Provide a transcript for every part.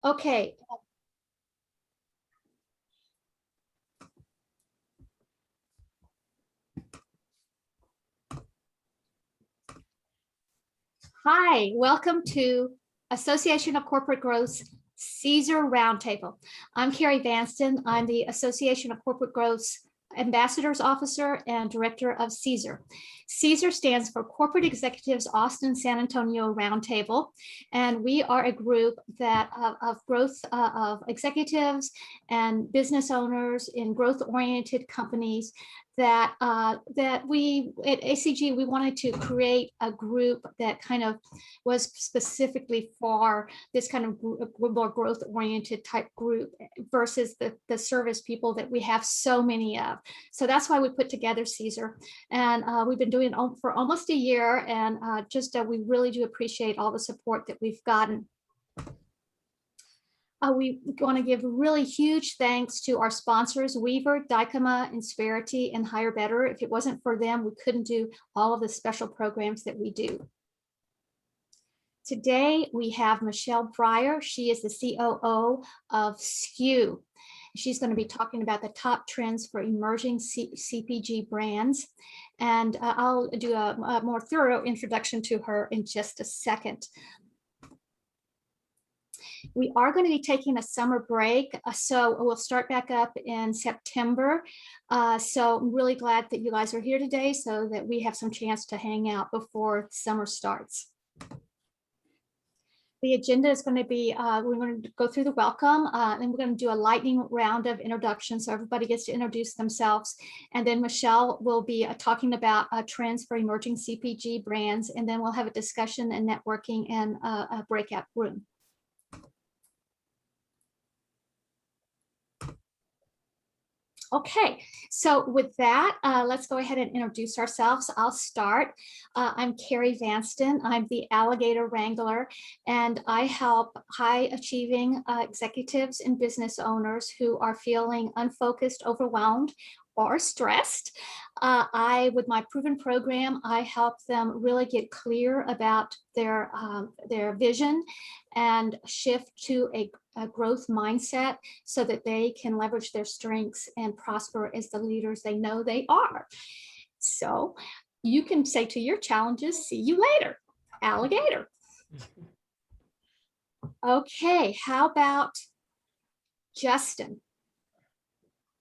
Okay. Hi, welcome to Association of Corporate Growth's CEASAR Roundtable. I'm Carrie Vanston. I'm the Association of Corporate Growth's Ambassadors Officer and Director of CEASAR. CEASAR stands for Corporate Executives Austin San Antonio Roundtable, and we are a group that of growth of executives and business owners in growth-oriented companies that we at ACG, we wanted to create a group that kind of was specifically for this kind of more growth-oriented type group versus the service people that we have so many of. So that's why we put together CEASAR, and we've been doing it for almost a year, and we really do appreciate all the support that we've gotten. We want to give really huge thanks to our sponsors, Weaver, Dykema, Insperity, and Higher Better. If it wasn't for them, we couldn't do all of the special programs that we do. Today, we have Michelle Breyer. She is the COO of SKU. She's going to be talking about the top trends for emerging CPG brands. And I'll do a more thorough introduction to her in just a second. We are going to be taking a summer break, so we'll start back up in September. So I'm really glad that you guys are here today so that we have some chance to hang out before summer starts. The agenda is going to be, we're going to go through the welcome, and we're going to do a lightning round of introductions so everybody gets to introduce themselves. And then Michelle will be talking about trends for emerging CPG brands, and then we'll have a discussion and networking in a breakout room. Okay, so with that, let's go ahead and introduce ourselves. I'll start. I'm Carrie Vanston. I'm the Alligator Wrangler, and I help high-achieving executives and business owners who are feeling unfocused, overwhelmed, or stressed. With my proven program, I help them really get clear about their vision and shift to a growth mindset so that they can leverage their strengths and prosper as the leaders they know they are. So you can say to your challenges, see you later, alligator. Okay, how about Justin?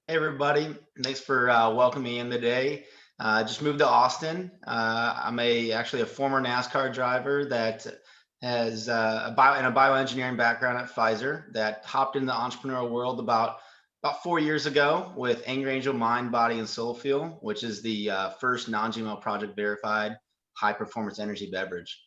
Hey everybody, thanks for welcoming me in today. Just moved to Austin. I'm actually a former NASCAR driver that has a bioengineering background at Pfizer that hopped into the entrepreneurial world about 4 years ago with Angry Angel Mind, Body, and Soul Fuel, which is the first non-GMO project verified high performance energy beverage.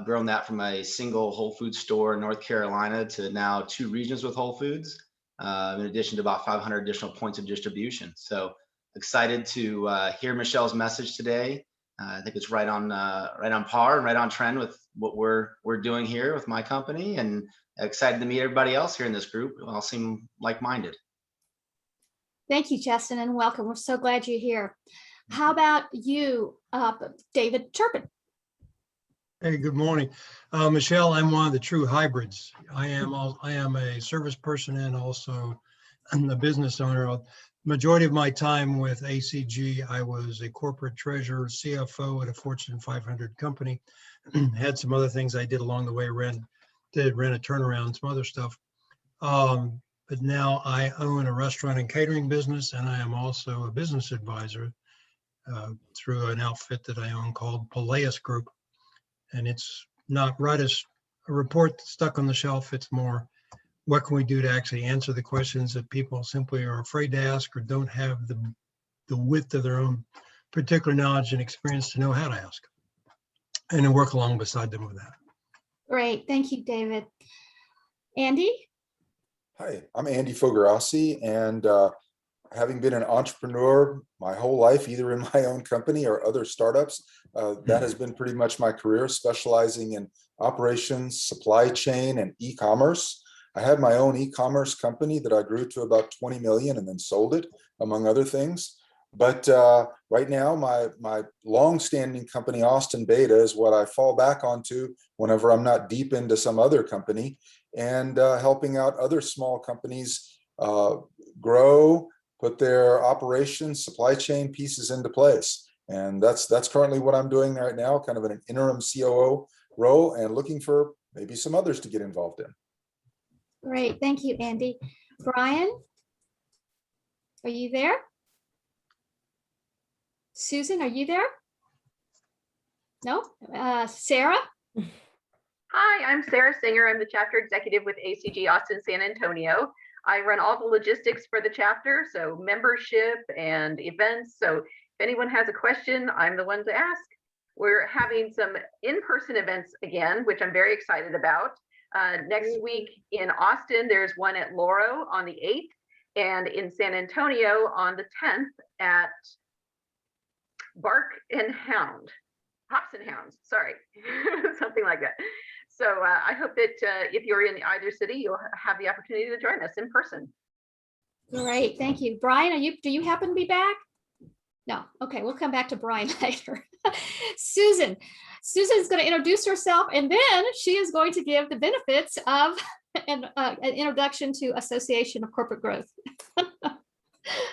Grown that from a single Whole Foods store in North Carolina to now 2 regions with Whole Foods. In addition to about 500 additional points of distribution. So excited to hear Michelle's message today. I think it's right on par and right on trend with what we're doing here with my company, and excited to meet everybody else here in this group who all seem like-minded. Thank you, Justin, and welcome. We're so glad you're here. How about you, David Turpin? Hey, good morning. Michelle, I'm one of the true hybrids. I am a service person and also a business owner. Majority of my time with ACG, I was a corporate treasurer, CFO at a Fortune 500 company. Had some other things I did along the way, ran a turnaround, some other stuff. But now I own a restaurant and catering business, and I am also a business advisor through an outfit that I own called Polaeus Group. And it's not right as a report stuck on the shelf. It's more, what can we do to actually answer the questions that people simply are afraid to ask or don't have the width of their own particular knowledge and experience to know how to ask, and then work along beside them with that. Great, thank you, David. Andy? Hi, I'm Andy Fogarasi, and having been an entrepreneur my whole life, either in my own company or other startups, that has been pretty much my career, specializing in operations, supply chain, and e-commerce. I had my own e-commerce company that I grew to about 20 million and then sold it, among other things. But right now, my long-standing company, Austin Beta, is what I fall back onto whenever I'm not deep into some other company, and helping out other small companies grow, put their operations, supply chain pieces into place. And that's currently what I'm doing right now, kind of in an interim COO role, and looking for maybe some others to get involved in. Great, thank you, Andy. Brian, are you there? Susan, are you there? No? Sarah? Hi, I'm Sarah Singer. I'm the chapter executive with ACG Austin San Antonio. I run all the logistics for the chapter, so membership and events. So if anyone has a question, I'm the one to ask. We're having some in-person events again, which I'm very excited about. Next week in Austin, there's one at Loro on the 8th, and in San Antonio on the 10th at Bark and Hound, Hops and Hounds, sorry, something like that. So I hope that if you're in either city, you'll have the opportunity to join us in person. Great, thank you. Brian, do you happen to be back? No, okay, we'll come back to Brian later. Susan's going to introduce herself, and then she is going to give the benefits of an introduction to Association of Corporate Growth.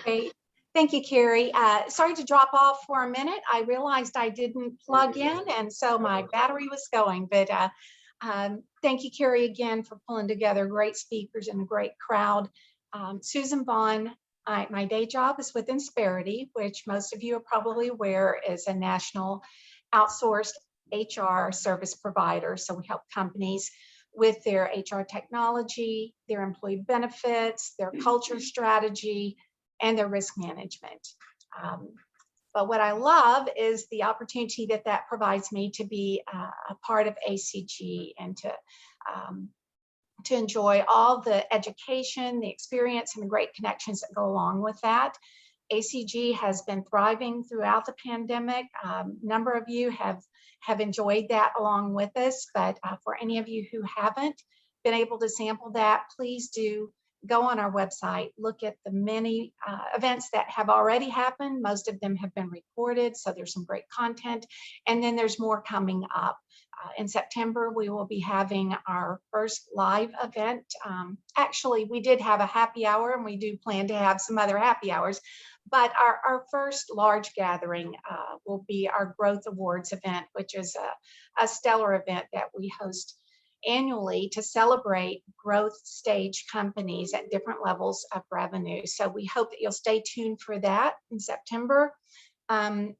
Great. Thank you, Carrie. Sorry to drop off for a minute. I realized I didn't plug in, and so my battery was going. But thank you, Carrie, again for pulling together great speakers and a great crowd. Susan Vaughn, my day job is with Insperity, which most of you are probably aware is a national outsourced HR service provider. So we help companies with their HR technology, their employee benefits, their culture strategy, and their risk management. But what I love is the opportunity that provides me to be a part of ACG and to enjoy all the education, the experience, and the great connections that go along with that. ACG has been thriving throughout the pandemic. A number of you have enjoyed that along with us, but for any of you who haven't been able to sample that, please do go on our website, look at the many events that have already happened. Most of them have been recorded, so there's some great content. And then there's more coming up. In September, we will be having our first live event. Actually, we did have a happy hour, and we do plan to have some other happy hours. But our first large gathering will be our Growth Awards event, which is a stellar event that we host annually to celebrate growth stage companies at different levels of revenue. So we hope that you'll stay tuned for that in September.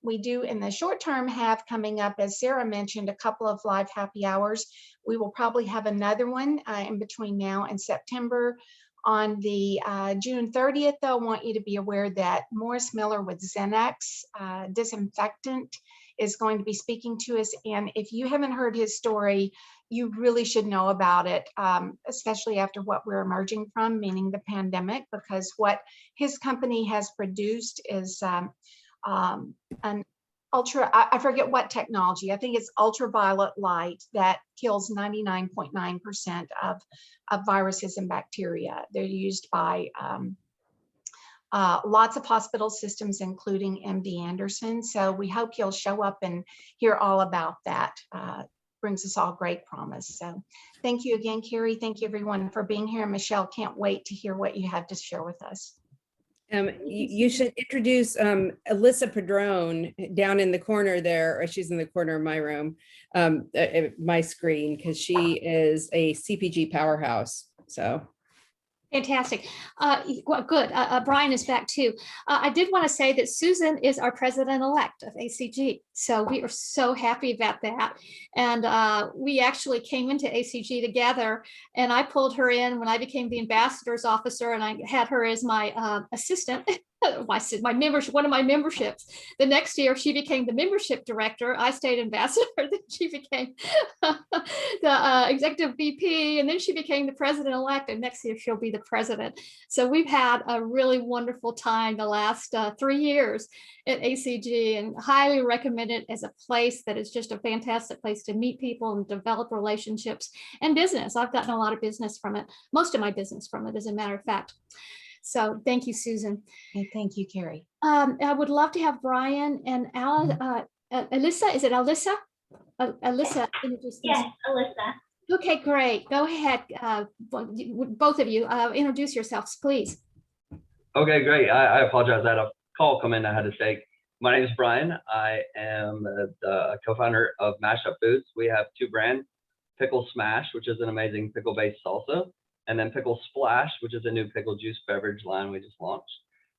We do in the short term have coming up, as Sarah mentioned, a couple of live happy hours. We will probably have another one in between now and September. On the June 30th, though, I want you to be aware that Morris Miller with Xenex Disinfectant is going to be speaking to us. And if you haven't heard his story, you really should know about it, especially after what we're emerging from, meaning the pandemic, because what his company has produced is an ultra, I forget what technology, I think it's ultraviolet light that kills 99.9% of viruses and bacteria. They're used by lots of hospital systems, including MD Anderson. So we hope you'll show up and hear all about that. Brings us all great promise. So thank you again, Carrie. Thank you everyone for being here. Michelle, can't wait to hear what you have to share with us. You should introduce Alyssa Padron down in the corner there, or she's in the corner of my room, my screen, because she is a CPG powerhouse. So Fantastic. Good. Brian is back too. I did want to say that Susan is our president-elect of ACG. So we are so happy about that. And we actually came into ACG together, and I pulled her in when I became the ambassador's officer, and I had her as my assistant. My membership, one of my memberships. The next year, she became the membership director. I stayed ambassador. Then she became the executive VP, and then she became the president-elect. And next year, she'll be the president. So we've had a really wonderful time the last 3 years at ACG, and highly recommend it as a place that is just a fantastic place to meet people and develop relationships and business. I've gotten a lot of business from it, most of my business from it, as a matter of fact. So thank you, Susan. And thank you, Carrie. I would love to have Brian and Alyssa. Is it Alyssa? Alyssa, introduce Yes, Alyssa. Okay, great. Go ahead, both of you. Introduce yourselves, please. Okay, great. I apologize. I had a call come in I had to take. My name is Brian. I am the co-founder of Mashup Foods. We have two brands, Pickle Smash, which is an amazing pickle-based salsa, and then Pickle Splash, which is a new pickle juice beverage line we just launched.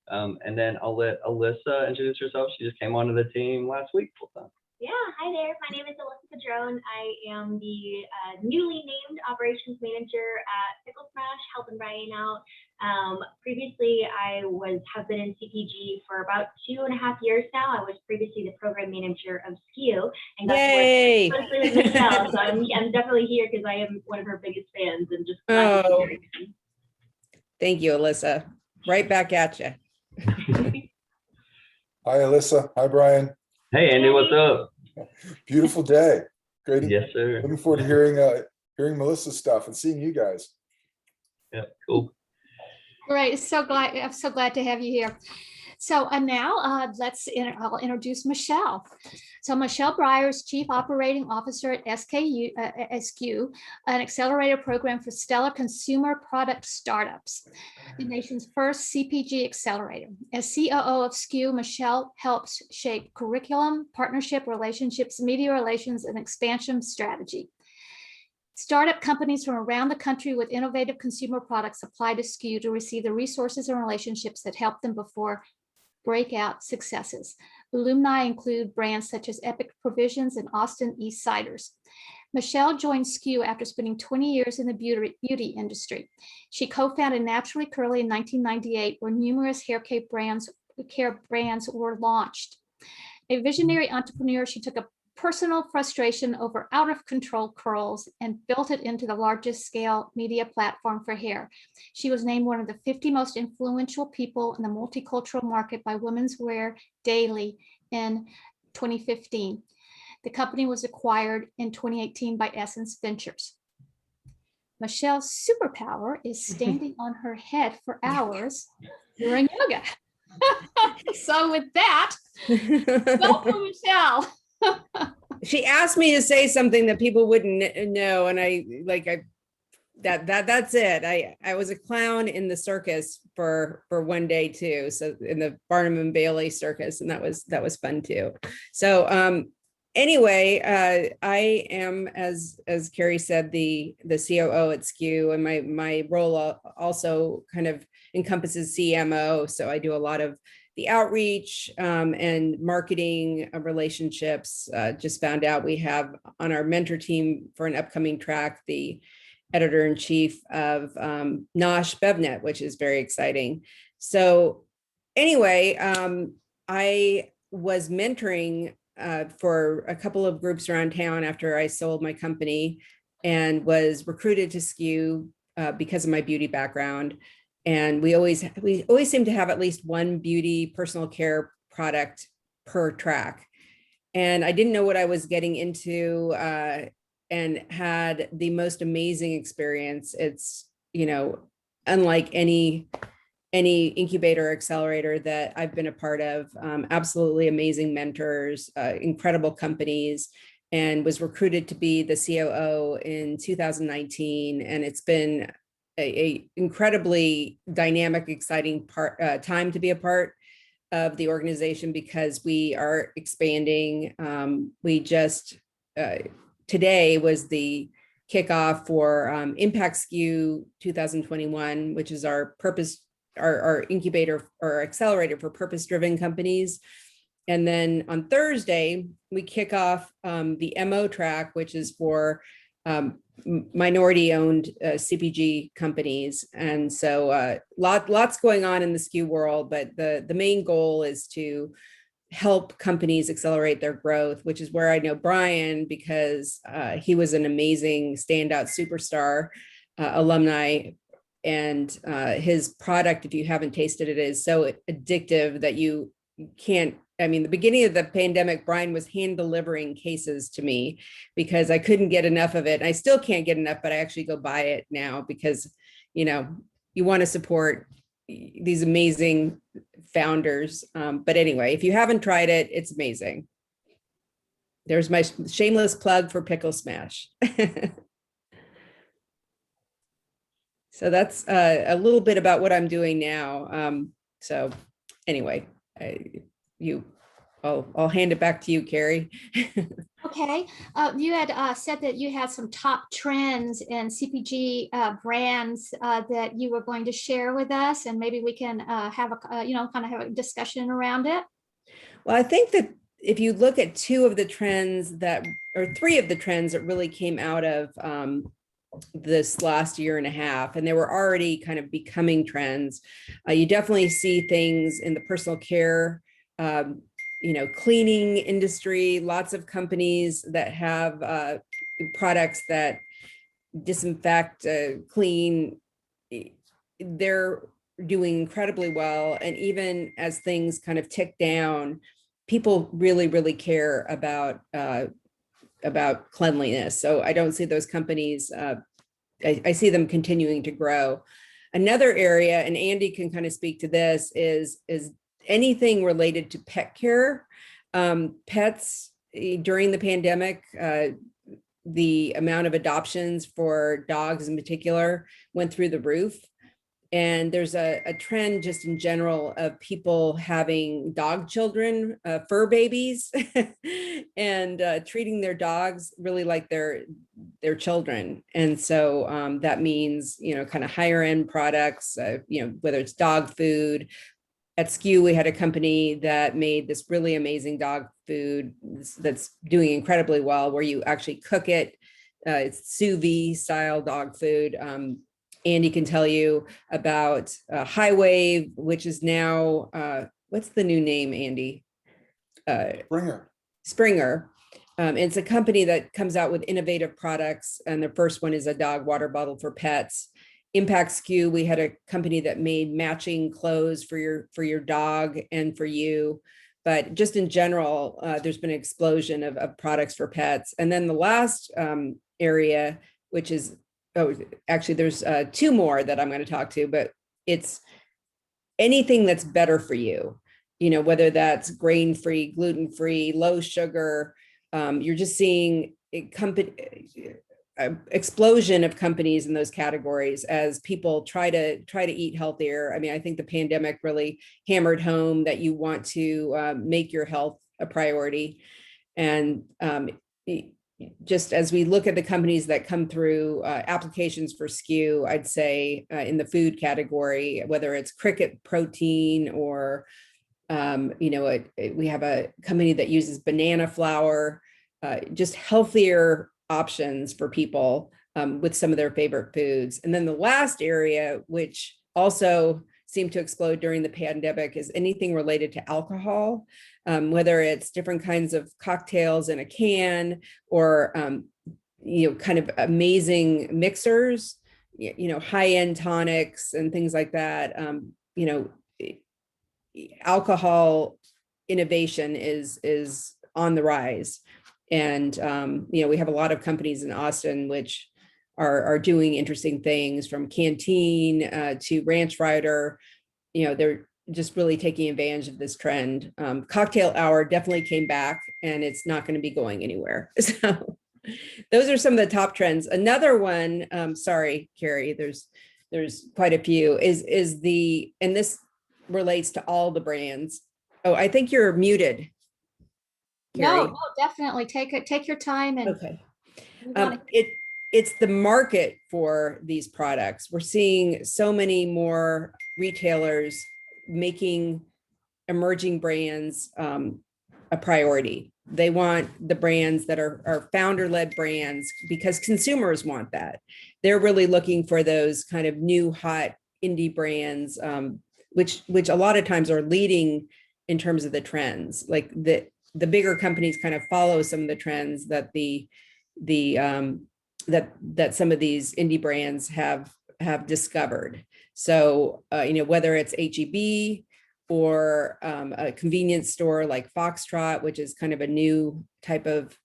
And then I'll let Alyssa introduce herself. She just came onto the team last week full time. Yeah, hi there. My name is Alyssa Padron. I am the newly named operations manager at Pickle Smash, helping Brian out. Previously, I have been in CPG for about 2.5 years now. I was previously the program manager of SKU and got Yay! to work closely with Michelle. So I'm definitely here because I am one of her biggest fans and just glad to be here again. Thank you, Alyssa. Right back at you. Hi, Alyssa. Hi, Brian. Hey, Andy, what's up? Beautiful day. Great. Yes, sir. Looking forward to hearing Melissa's stuff and seeing you guys. Yeah, cool. Great. I'm so glad to have you here. So now I'll introduce Michelle. So Michelle Breyer is Chief Operating Officer at SKU, an accelerator program for stellar consumer product startups, the nation's first CPG accelerator. As COO of SKU, Michelle helps shape curriculum, partnership relationships, media relations, and expansion strategy. Startup companies from around the country with innovative consumer products apply to SKU to receive the resources and relationships that help them before breakout successes. Alumni include brands such as Epic Provisions and Austin East Ciders. Michelle joined SKU after spending 20 years in the beauty industry. She co-founded Naturally Curly in 1998, where numerous hair care brands were launched. A visionary entrepreneur, she took a personal frustration over out of control curls and built it into the largest scale media platform for hair. She was named one of the 50 most influential people in the multicultural market by Women's Wear Daily in 2015. The company was acquired in 2018 by Essence Ventures. Michelle's superpower is standing on her head for hours during yoga. So with that, welcome, Michelle. She asked me to say something that people wouldn't know, and that's it. I was a clown in the circus for one day too. So in the Barnum and Bailey circus, and that was fun too. So anyway, I am, as Carrie said, the COO at SKU, and my role also kind of encompasses CMO. So I do a lot of the outreach and marketing relationships. Just found out we have on our mentor team for an upcoming track, the editor-in-chief of Nosh BevNet, which is very exciting. So anyway, I was mentoring for a couple of groups around town after I sold my company and was recruited to SKU because of my beauty background. And we always seem to have at least one beauty personal care product per track. And I didn't know what I was getting into and had the most amazing experience. It's, unlike any incubator or accelerator that I've been a part of. Absolutely amazing mentors, incredible companies, and was recruited to be the COO in 2019. And it's been a incredibly dynamic, exciting time to be a part of the organization because we are expanding. We just today was the kickoff for Impact SKU 2021, which is our incubator or accelerator for purpose-driven companies. And then on Thursday, we kick off the MO track, which is for minority-owned CPG companies. And so lots going on in the SKU world, but the main goal is to help companies accelerate their growth, which is where I know Brian because he was an amazing standout superstar alumni. And his product, if you haven't tasted it, is so addictive that you can't. I mean, the beginning of the pandemic, Brian was hand delivering cases to me because I couldn't get enough of it. I still can't get enough, but I actually go buy it now because, you want to support these amazing founders. But anyway, if you haven't tried it, it's amazing. There's my shameless plug for Pickle Smash. So that's a little bit about what I'm doing now. So anyway, I'll hand it back to you, Carrie. Okay, you had said that you had some top trends in CPG brands that you were going to share with us, and maybe we can have a kind of have a discussion around it. Well, I think that if you look at three of the trends that really came out of this last year and a half, and they were already kind of becoming trends, you definitely see things in the personal care, cleaning industry, lots of companies that have products that disinfect, clean. They're doing incredibly well. And even as things kind of tick down, people really, really care about cleanliness. So I don't see those companies, I see them continuing to grow. Another area, and Andy can kind of speak to this, is anything related to pet care. Pets, during the pandemic, the amount of adoptions for dogs in particular went through the roof. And there's a trend just in general of people having dog children, fur babies, and treating their dogs really like their children. And so that means, kind of higher end products, whether it's dog food. At SKU, we had a company that made this really amazing dog food that's doing incredibly well, where you actually cook it. It's sous vide style dog food. Andy can tell you about High Wave, which is now, what's the new name, Andy? Springer. It's a company that comes out with innovative products, and the first one is a dog water bottle for pets. Impact SKU, we had a company that made matching clothes for your dog and for you. But just in general, there's been an explosion of products for pets. And then the last area, which is, actually there's two more that I'm going to talk to, but it's anything that's better for you, whether that's grain-free, gluten-free, low sugar. You're just seeing explosion of companies in those categories as people try to eat healthier. I mean, I think the pandemic really hammered home that you want to make your health a priority. And just as we look at the companies that come through applications for SKU, I'd say in the food category, whether it's Cricket Protein or, we have a company that uses banana flour, just healthier options for people with some of their favorite foods. And then the last area, which also seemed to explode during the pandemic, is anything related to alcohol, whether it's different kinds of cocktails in a can or, kind of amazing mixers, high-end tonics and things like that. Alcohol innovation is on the rise. And, we have a lot of companies in Austin which are doing interesting things, from Canteen to Ranch Rider. They're just really taking advantage of this trend. Cocktail Hour definitely came back, and it's not going to be going anywhere. So those are some of the top trends. Another one, sorry, Carrie, there's quite a few, is and this relates to all the brands. Oh, I think you're muted. No, definitely take your time. And okay. It's the market for these products. We're seeing so many more retailers making emerging brands a priority. They want the brands that are founder-led brands because consumers want that. They're really looking for those kind of new hot indie brands, which a lot of times are leading in terms of the trends. Like the bigger companies kind of follow some of the trends that that some of these indie brands have discovered. So, whether it's H-E-B or a convenience store like Foxtrot, which is kind of a new type of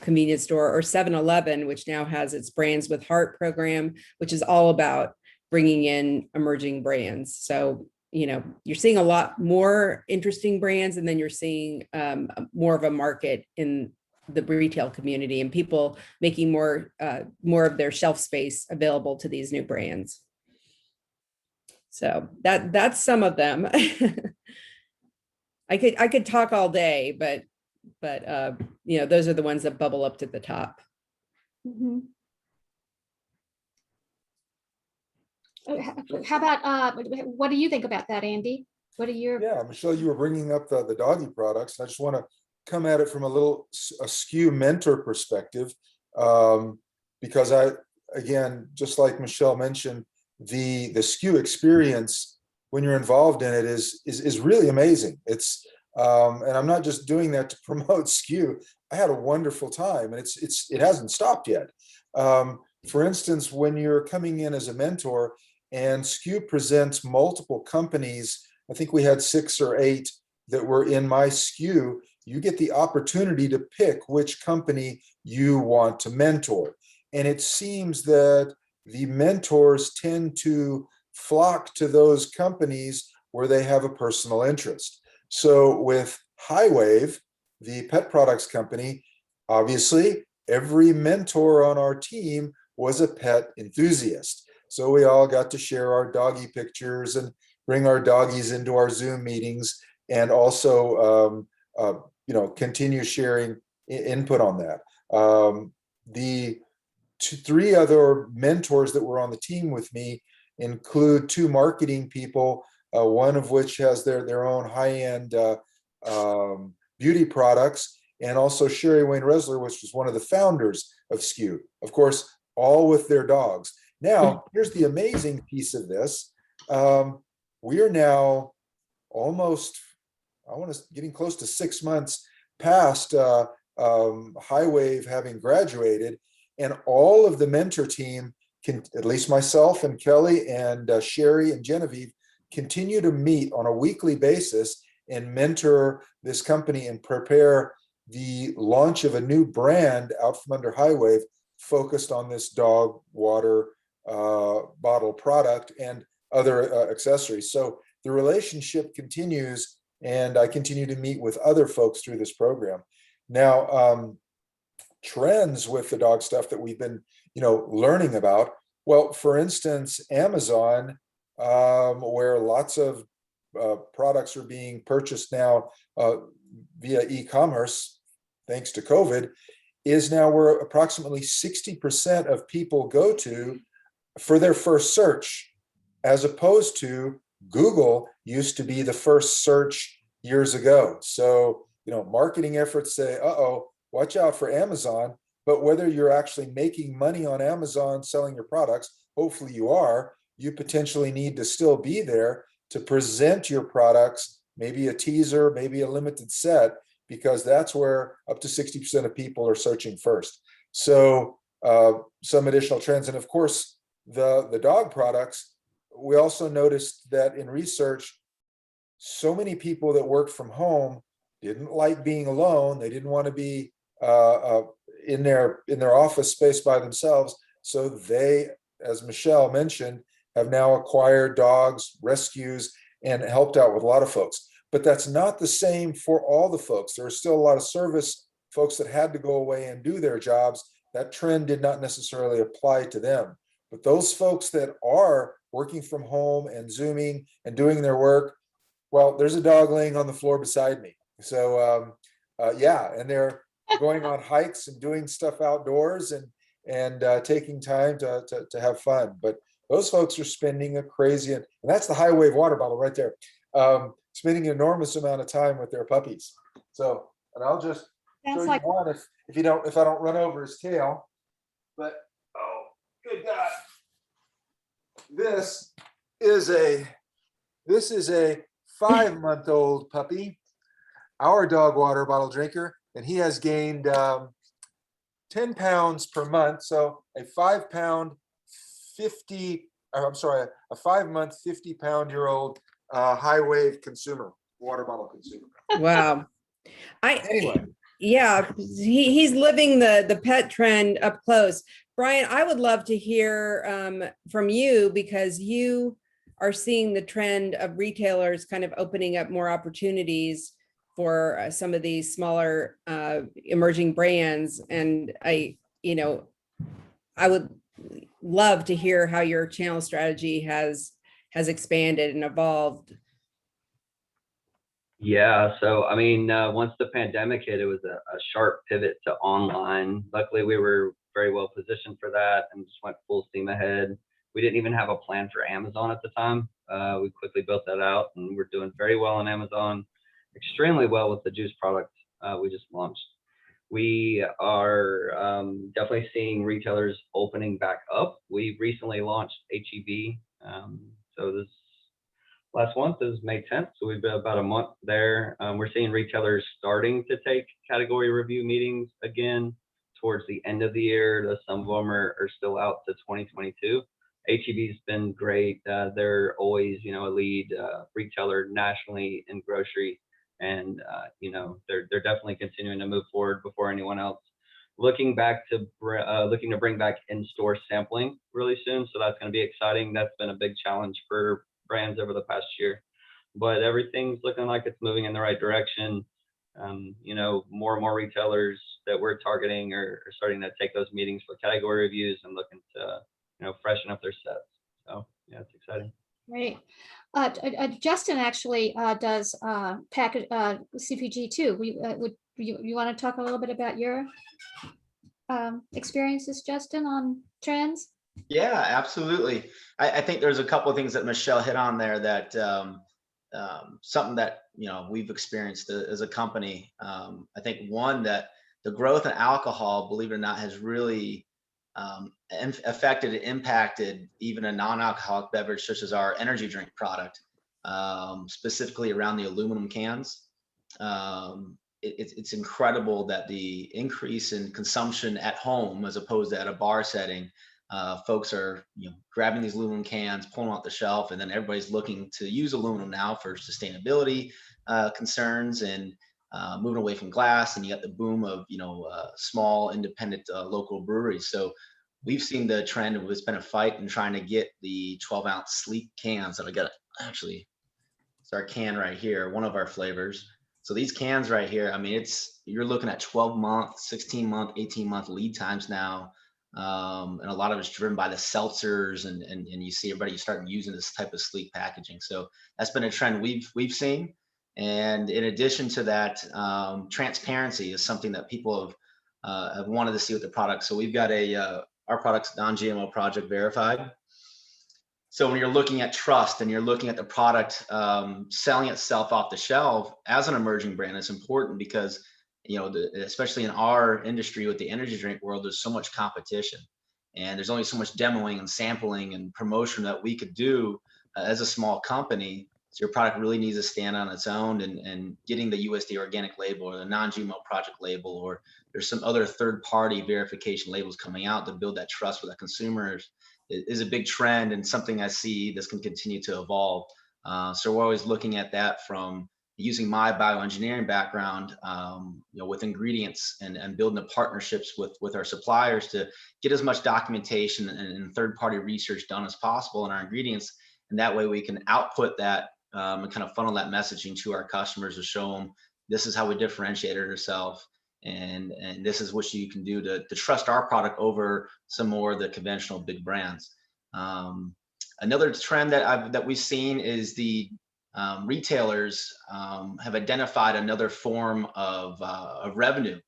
convenience store, or 7-Eleven, which now has its Brands with Heart program, which is all about bringing in emerging brands. So, you're seeing a lot more interesting brands, and then you're seeing more of a market in the retail community and people making more of their shelf space available to these new brands. So that's some of them. I could talk all day, but those are the ones that bubble up to the top. Mhm. How about, what do you think about that, Andy? What are your? Yeah, Michelle, you were bringing up the doggy products. I just want to come at it from a SKU mentor perspective, because again, just like Michelle mentioned, the SKU experience when you're involved in it is really amazing. It's and I'm not just doing that to promote SKU. I had a wonderful time, and it hasn't stopped yet. For instance, when you're coming in as a mentor and SKU presents multiple companies, I think we had 6 or 8 that were in my SKU, you get the opportunity to pick which company you want to mentor. And it seems that the mentors tend to flock to those companies where they have a personal interest. So with Highwave, the pet products company, obviously every mentor on our team was a pet enthusiast. So we all got to share our doggy pictures and bring our doggies into our Zoom meetings, and also continue sharing input on that. The 3 other mentors that were on the team with me include 2 marketing people, one of which has their own high-end beauty products, and also Sherry Wayne Resler, which was one of the founders of SKU, of course, all with their dogs. Now, here's the amazing piece of this. We are now almost, getting close to 6 months past Highwave having graduated, and all of the mentor team, at least myself and Kelly and Sherry and Genevieve, continue to meet on a weekly basis and mentor this company and prepare the launch of a new brand out from under Highwave focused on this dog water bottle product and other accessories. So the relationship continues, and I continue to meet with other folks through this program. Now, trends with the dog stuff that we've been, learning about. Well, for instance, Amazon, where lots of products are being purchased now via e-commerce, thanks to COVID, is now where approximately 60% of people go to for their first search, as opposed to Google used to be the first search years ago. So, marketing efforts say, watch out for Amazon, but whether you're actually making money on Amazon selling your products, hopefully you are, you potentially need to still be there to present your products, maybe a teaser, maybe a limited set, because that's where up to 60% of people are searching first. So some additional trends. And of course, the dog products, we also noticed that in research, so many people that worked from home didn't like being alone. They didn't want to be in their office space by themselves. So they, as Michelle mentioned, have now acquired dogs, rescues, and helped out with a lot of folks. But that's not the same for all the folks. There are still a lot of service folks that had to go away and do their jobs. That trend did not necessarily apply to them. But those folks that are working from home and Zooming and doing their work, well, there's a dog laying on the floor beside me. So and they're going on hikes and doing stuff outdoors and taking time to have fun. But those folks are spending a crazy, and that's the Highwave water bottle right there, spending an enormous amount of time with their puppies. So, and I'll just show you one if I don't run over his tail. But oh, good God, this is a 5-month-old puppy, our dog water bottle drinker, and he has gained 10 pounds per month. So a 5-month, 50-pound-year-old Highwave consumer, water bottle consumer. Wow. Anyway. Yeah, he's living the pet trend up close. Brian, I would love to hear from you, because you are seeing the trend of retailers kind of opening up more opportunities for some of these smaller emerging brands. And I would love to hear how your channel strategy has expanded and evolved. Yeah, so I mean, once the pandemic hit, it was a sharp pivot to online. Luckily, we were very well positioned for that and just went full steam ahead. We didn't even have a plan for Amazon at the time. We quickly built that out, and we're doing very well on Amazon, extremely well with the juice product we just launched. We are definitely seeing retailers opening back up. We recently launched HEB. So this last month is May 10th. So we've been about a month there. We're seeing retailers starting to take category review meetings again towards the end of the year. Some of them are still out to 2022. HEB's been great. They're always, a lead retailer nationally in grocery. And they're definitely continuing to move forward before anyone else. Looking to bring back in-store sampling really soon, so that's going to be exciting. That's been a big challenge for brands over the past year, but everything's looking like it's moving in the right direction. More and more retailers that we're targeting are starting to take those meetings for category reviews and looking to freshen up their sets. So yeah, it's exciting. Great. Justin actually does package CPG too. You want to talk a little bit about your experiences, Justin, on trends? Yeah, absolutely. I think there's a couple of things that Michelle hit on there that something that we've experienced as a company. I think one, that the growth in alcohol, believe it or not, has really affected and impacted even a non-alcoholic beverage such as our energy drink product, specifically around the aluminum cans. It's incredible that the increase in consumption at home as opposed to at a bar setting, folks are grabbing these aluminum cans, pulling out the shelf, and then everybody's looking to use aluminum now for sustainability concerns and moving away from glass. And you got the boom of small independent local breweries. So we've seen the trend. It's been a fight in trying to get the 12-ounce sleek cans that I got. Actually, it's our can right here, one of our flavors. So these cans right here, I mean, you're looking at 12-month, 16-month, 18-month lead times now. And a lot of it's driven by the seltzers, and you see everybody starting using this type of sleek packaging. So that's been a trend we've seen. And in addition to that, transparency is something that people have wanted to see with the product. So we've got our product's non-GMO project verified. So when you're looking at trust and you're looking at the product selling itself off the shelf as an emerging brand, it's important because especially in our industry with the energy drink world, there's so much competition, and there's only so much demoing and sampling and promotion that we could do as a small company. So your product really needs to stand on its own, and getting the USDA organic label or the non-GMO project label, or there's some other third-party verification labels coming out to build that trust with the consumers is a big trend, and something I see this can continue to evolve. So we're always looking at that from using my bioengineering background, with ingredients and building the partnerships with our suppliers to get as much documentation and third-party research done as possible in our ingredients. And that way we can output that and kind of funnel that messaging to our customers to show them this is how we differentiated ourselves. And this is what you can do to trust our product over some more of the conventional big brands. Another trend that we've seen is the retailers have identified another form of revenue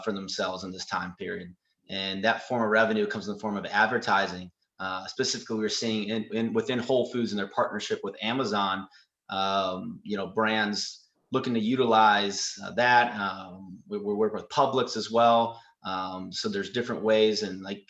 for themselves in this time period. And that form of revenue comes in the form of advertising. Specifically, we're seeing within Whole Foods and their partnership with Amazon, brands looking to utilize that. We work with Publix as well. So there's different ways. And like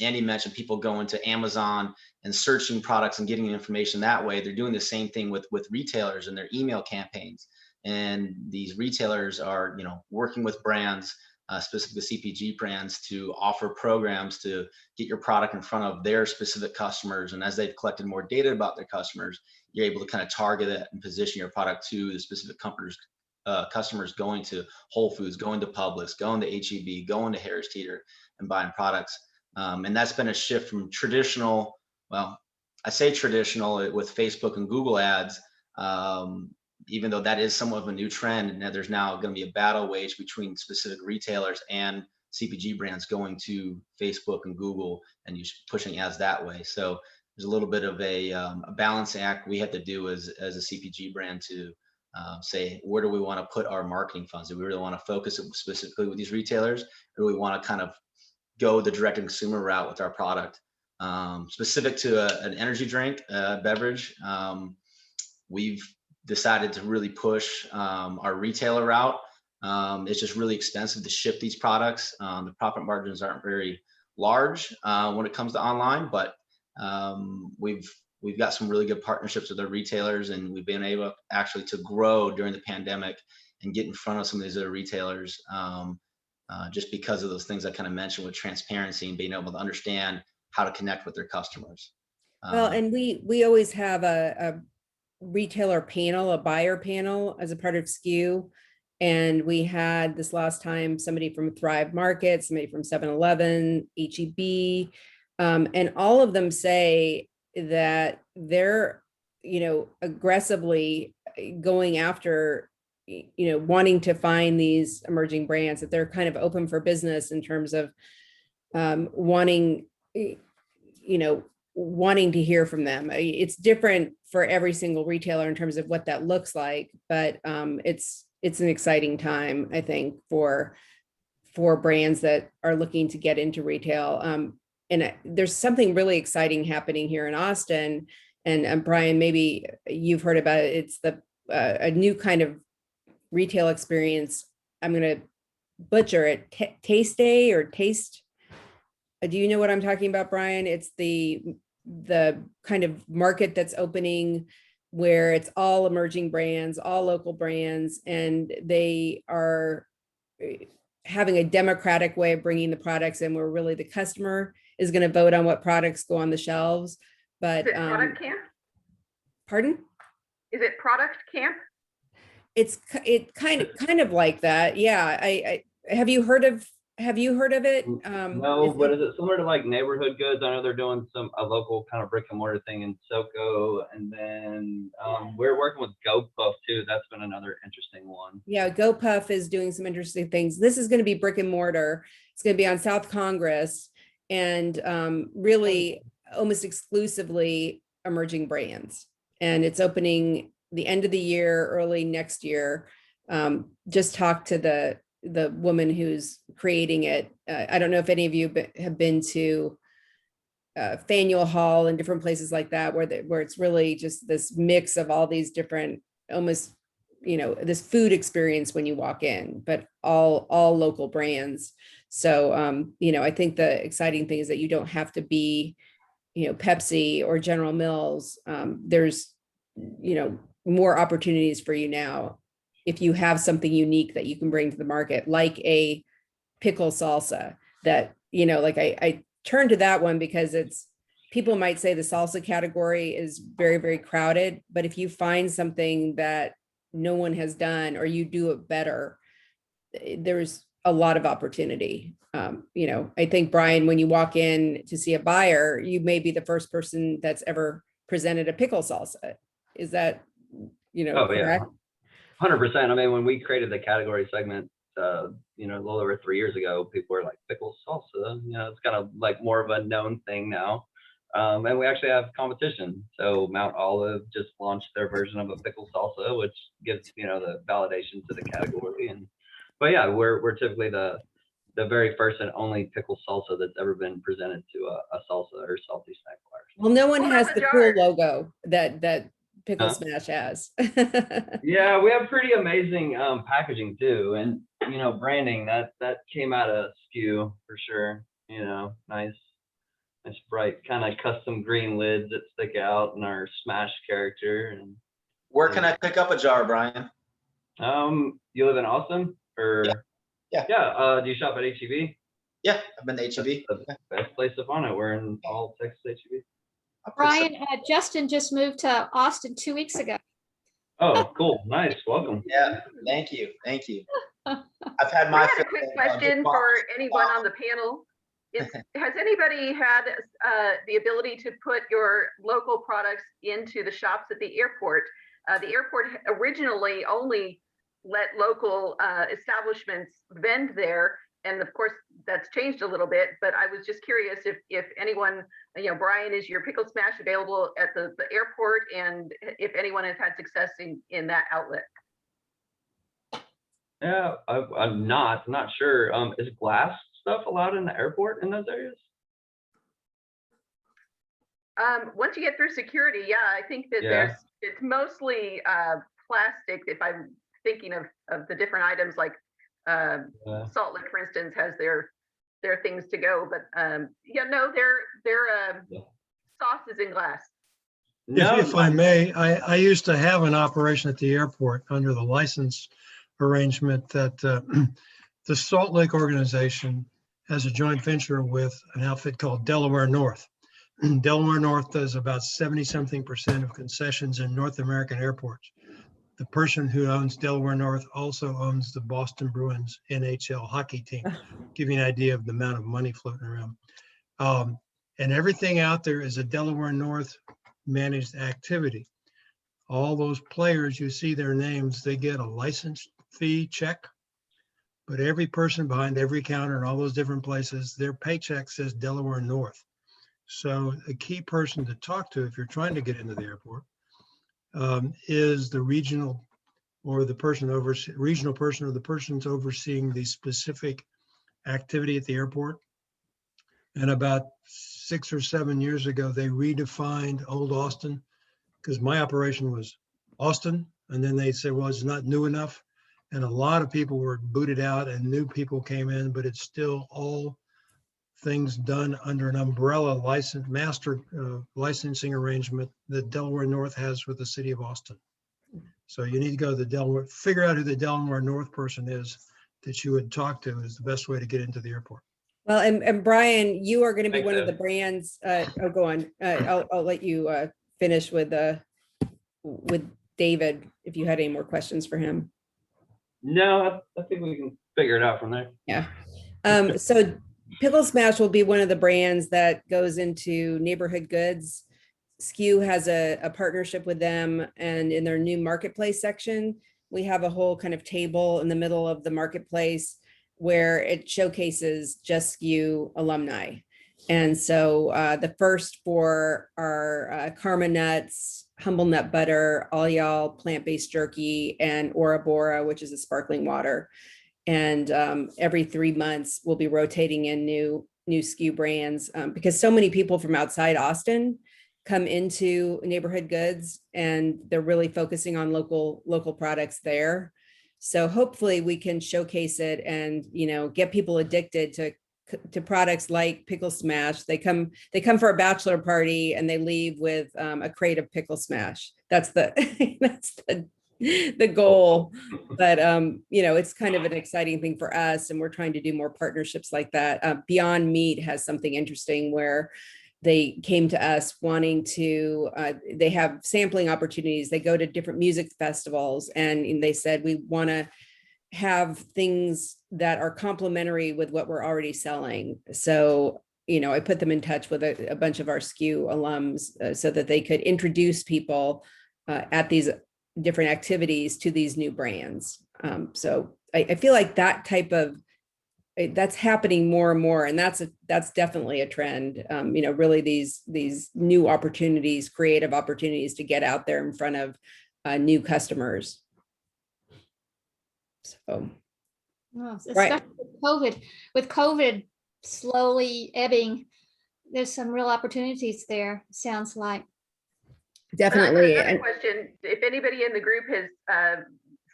Andy mentioned, people going to Amazon and searching products and getting information that way. They're doing the same thing with retailers and their email campaigns. And these retailers are, working with brands, specifically CPG brands, to offer programs to get your product in front of their specific customers. And as they've collected more data about their customers, you're able to kind of target it and position your product to the specific customers going to Whole Foods, going to Publix, going to HEB, going to Harris Teeter and buying products. And that's been a shift from traditional, well, I say traditional with Facebook and Google ads, even though that is somewhat of a new trend, and that there's now going to be a battle waged between specific retailers and CPG brands going to Facebook and Google and pushing ads that way. So there's a little bit of a balancing act we have to do as a CPG brand to say, where do we want to put our marketing funds? Do we really want to focus specifically with these retailers, or do we want to kind of go the direct consumer route with our product? Specific to an energy drink beverage, we've decided to really push our retailer route. It's just really expensive to ship these products. The profit margins aren't very large when it comes to online, but we've got some really good partnerships with our retailers, and we've been able actually to grow during the pandemic and get in front of some of these other retailers, just because of those things I kind of mentioned with transparency and being able to understand how to connect with their customers. Well, and we always have a retailer panel, a buyer panel as a part of SKU. And we had this last time somebody from Thrive Market, somebody from 7-Eleven, HEB, and all of them say that they're, aggressively going after, wanting to find these emerging brands, that they're kind of open for business in terms of wanting to hear from them. It's different for every single retailer in terms of what that looks like, but it's an exciting time, I think, for brands that are looking to get into retail. And there's something really exciting happening here in Austin. And Brian, maybe you've heard about it. It's a new kind of retail experience. I'm going to butcher it. Taste Day or Taste. Do you know what I'm talking about, Brian? It's the kind of market that's opening where it's all emerging brands, all local brands, and they are having a democratic way of bringing the products in, where really the customer is going to vote on what products go on the shelves. But is it product camp? Pardon? Is it product camp? It kind of like that. Yeah. I have you heard of it? No, but is it similar to like neighborhood goods? I know they're doing a local kind of brick and mortar thing in SoCo, and then we're working with GoPuff too. That's been another interesting one. Yeah, GoPuff is doing some interesting things. This is going to be brick and mortar. It's going to be on South Congress, and really almost exclusively emerging brands. And it's opening the end of the year, early next year. Just talked to the woman who's creating it. I don't know if any of you have been to Faneuil Hall and different places like that, where it's really just this mix of all these different, almost, this food experience when you walk in, but all local brands. So, I think the exciting thing is that you don't have to be, Pepsi or General Mills. There's, more opportunities for you now if you have something unique that you can bring to the market, like a pickle salsa that, I turn to that one because people might say the salsa category is very, very crowded, but if you find something that no one has done, or you do it better, there's a lot of opportunity. I think, Brian, when you walk in to see a buyer, you may be the first person that's ever presented a pickle salsa. Is that, correct? 100%. I mean, when we created the category segment, a little over 3 years ago, people were like, pickle salsa, it's kind of like more of a known thing now. And we actually have competition. So Mount Olive just launched their version of a pickle salsa, which gives, the validation to the category. But yeah, we're typically the very first and only pickle salsa that's ever been presented to a salsa or salty snack bars. Well, no one has the cool logo that Pickle Smash has. Yeah, we have pretty amazing packaging too, and branding that came out of SKU for sure. Nice bright kind of custom green lids that stick out, and our Smash character. And where can I pick up a jar, Brian? You live in Austin, or yeah. Do you shop at HEB? Yeah, I've been to HEB. That's the best place to find it. We're in all Texas HEB. Brian, Justin just moved to Austin 2 weeks ago. Oh, cool. Nice. Welcome. Yeah, thank you. I've had I had a quick question for anyone on the panel. Has anybody had the ability to put your local products into the shops at the airport? The airport originally only let local establishments vend there. And of course, that's changed a little bit, but I was just curious if anyone, Brian, is your Pickle Smash available at the airport, and if anyone has had success in that outlet? Yeah, I'm not sure. Is glass stuff allowed in the airport in those areas? Once you get through security, yeah, I think that it's mostly plastic. If I'm thinking of the different items, like Salt Lick, for instance, has their things to go, but their sauce is in glass. If I may, I used to have an operation at the airport under the license arrangement that the Salt Lake organization has a joint venture with an outfit called Delaware North. Delaware North does about 70-something% of concessions in North American airports. The person who owns Delaware North also owns the Boston Bruins NHL hockey team, giving you an idea of the amount of money floating around. And everything out there is a Delaware North managed activity. All those players, you see their names, they get a license fee check, but every person behind every counter in all those different places, their paycheck says Delaware North. So a key person to talk to if you're trying to get into the airport is the regional or the person regional person or the person's overseeing the specific activity at the airport. And about 6 or 7 years ago, they redefined Old Austin, because my operation was Austin. And then they said, well, it's not new enough. And a lot of people were booted out and new people came in, but it's still all things done under an umbrella master licensing arrangement that Delaware North has with the city of Austin. So you need to go to the Delaware, figure out who the Delaware North person is that you would talk to is the best way to get into the airport. Well, and Brian, you are going to be one of the brands. Go on. I'll let you finish with David if you had any more questions for him. No, I think we can figure it out from there. Yeah. So Pickle Smash will be one of the brands that goes into neighborhood goods. SKU has a partnership with them, and in their new marketplace section, we have a whole kind of table in the middle of the marketplace where it showcases Just SKU alumni. And so the first for our Karma Nuts, Humble Nut Butter, All Y'all plant-based jerky, and Ora Bora, which is a sparkling water. And every 3 months, we'll be rotating in new SKU brands because so many people from outside Austin come into neighborhood goods, and they're really focusing on local products there. So hopefully we can showcase it and, get people addicted to products like Pickle Smash. They come for a bachelor party and they leave with a crate of Pickle Smash. That's the goal. But it's kind of an exciting thing for us, and we're trying to do more partnerships like that. Beyond Meat has something interesting where they came to us wanting to, they have sampling opportunities. They go to different music festivals, and they said, we want to have things that are complementary with what we're already selling. So, I put them in touch with a bunch of our SKU alums so that they could introduce people at these different activities to these new brands. So I feel like that's happening more and more, and that's definitely a trend. Really these new opportunities, creative opportunities to get out there in front of new customers. So, especially with COVID slowly ebbing, there's some real opportunities there. Sounds like. Definitely. Another question: if anybody in the group has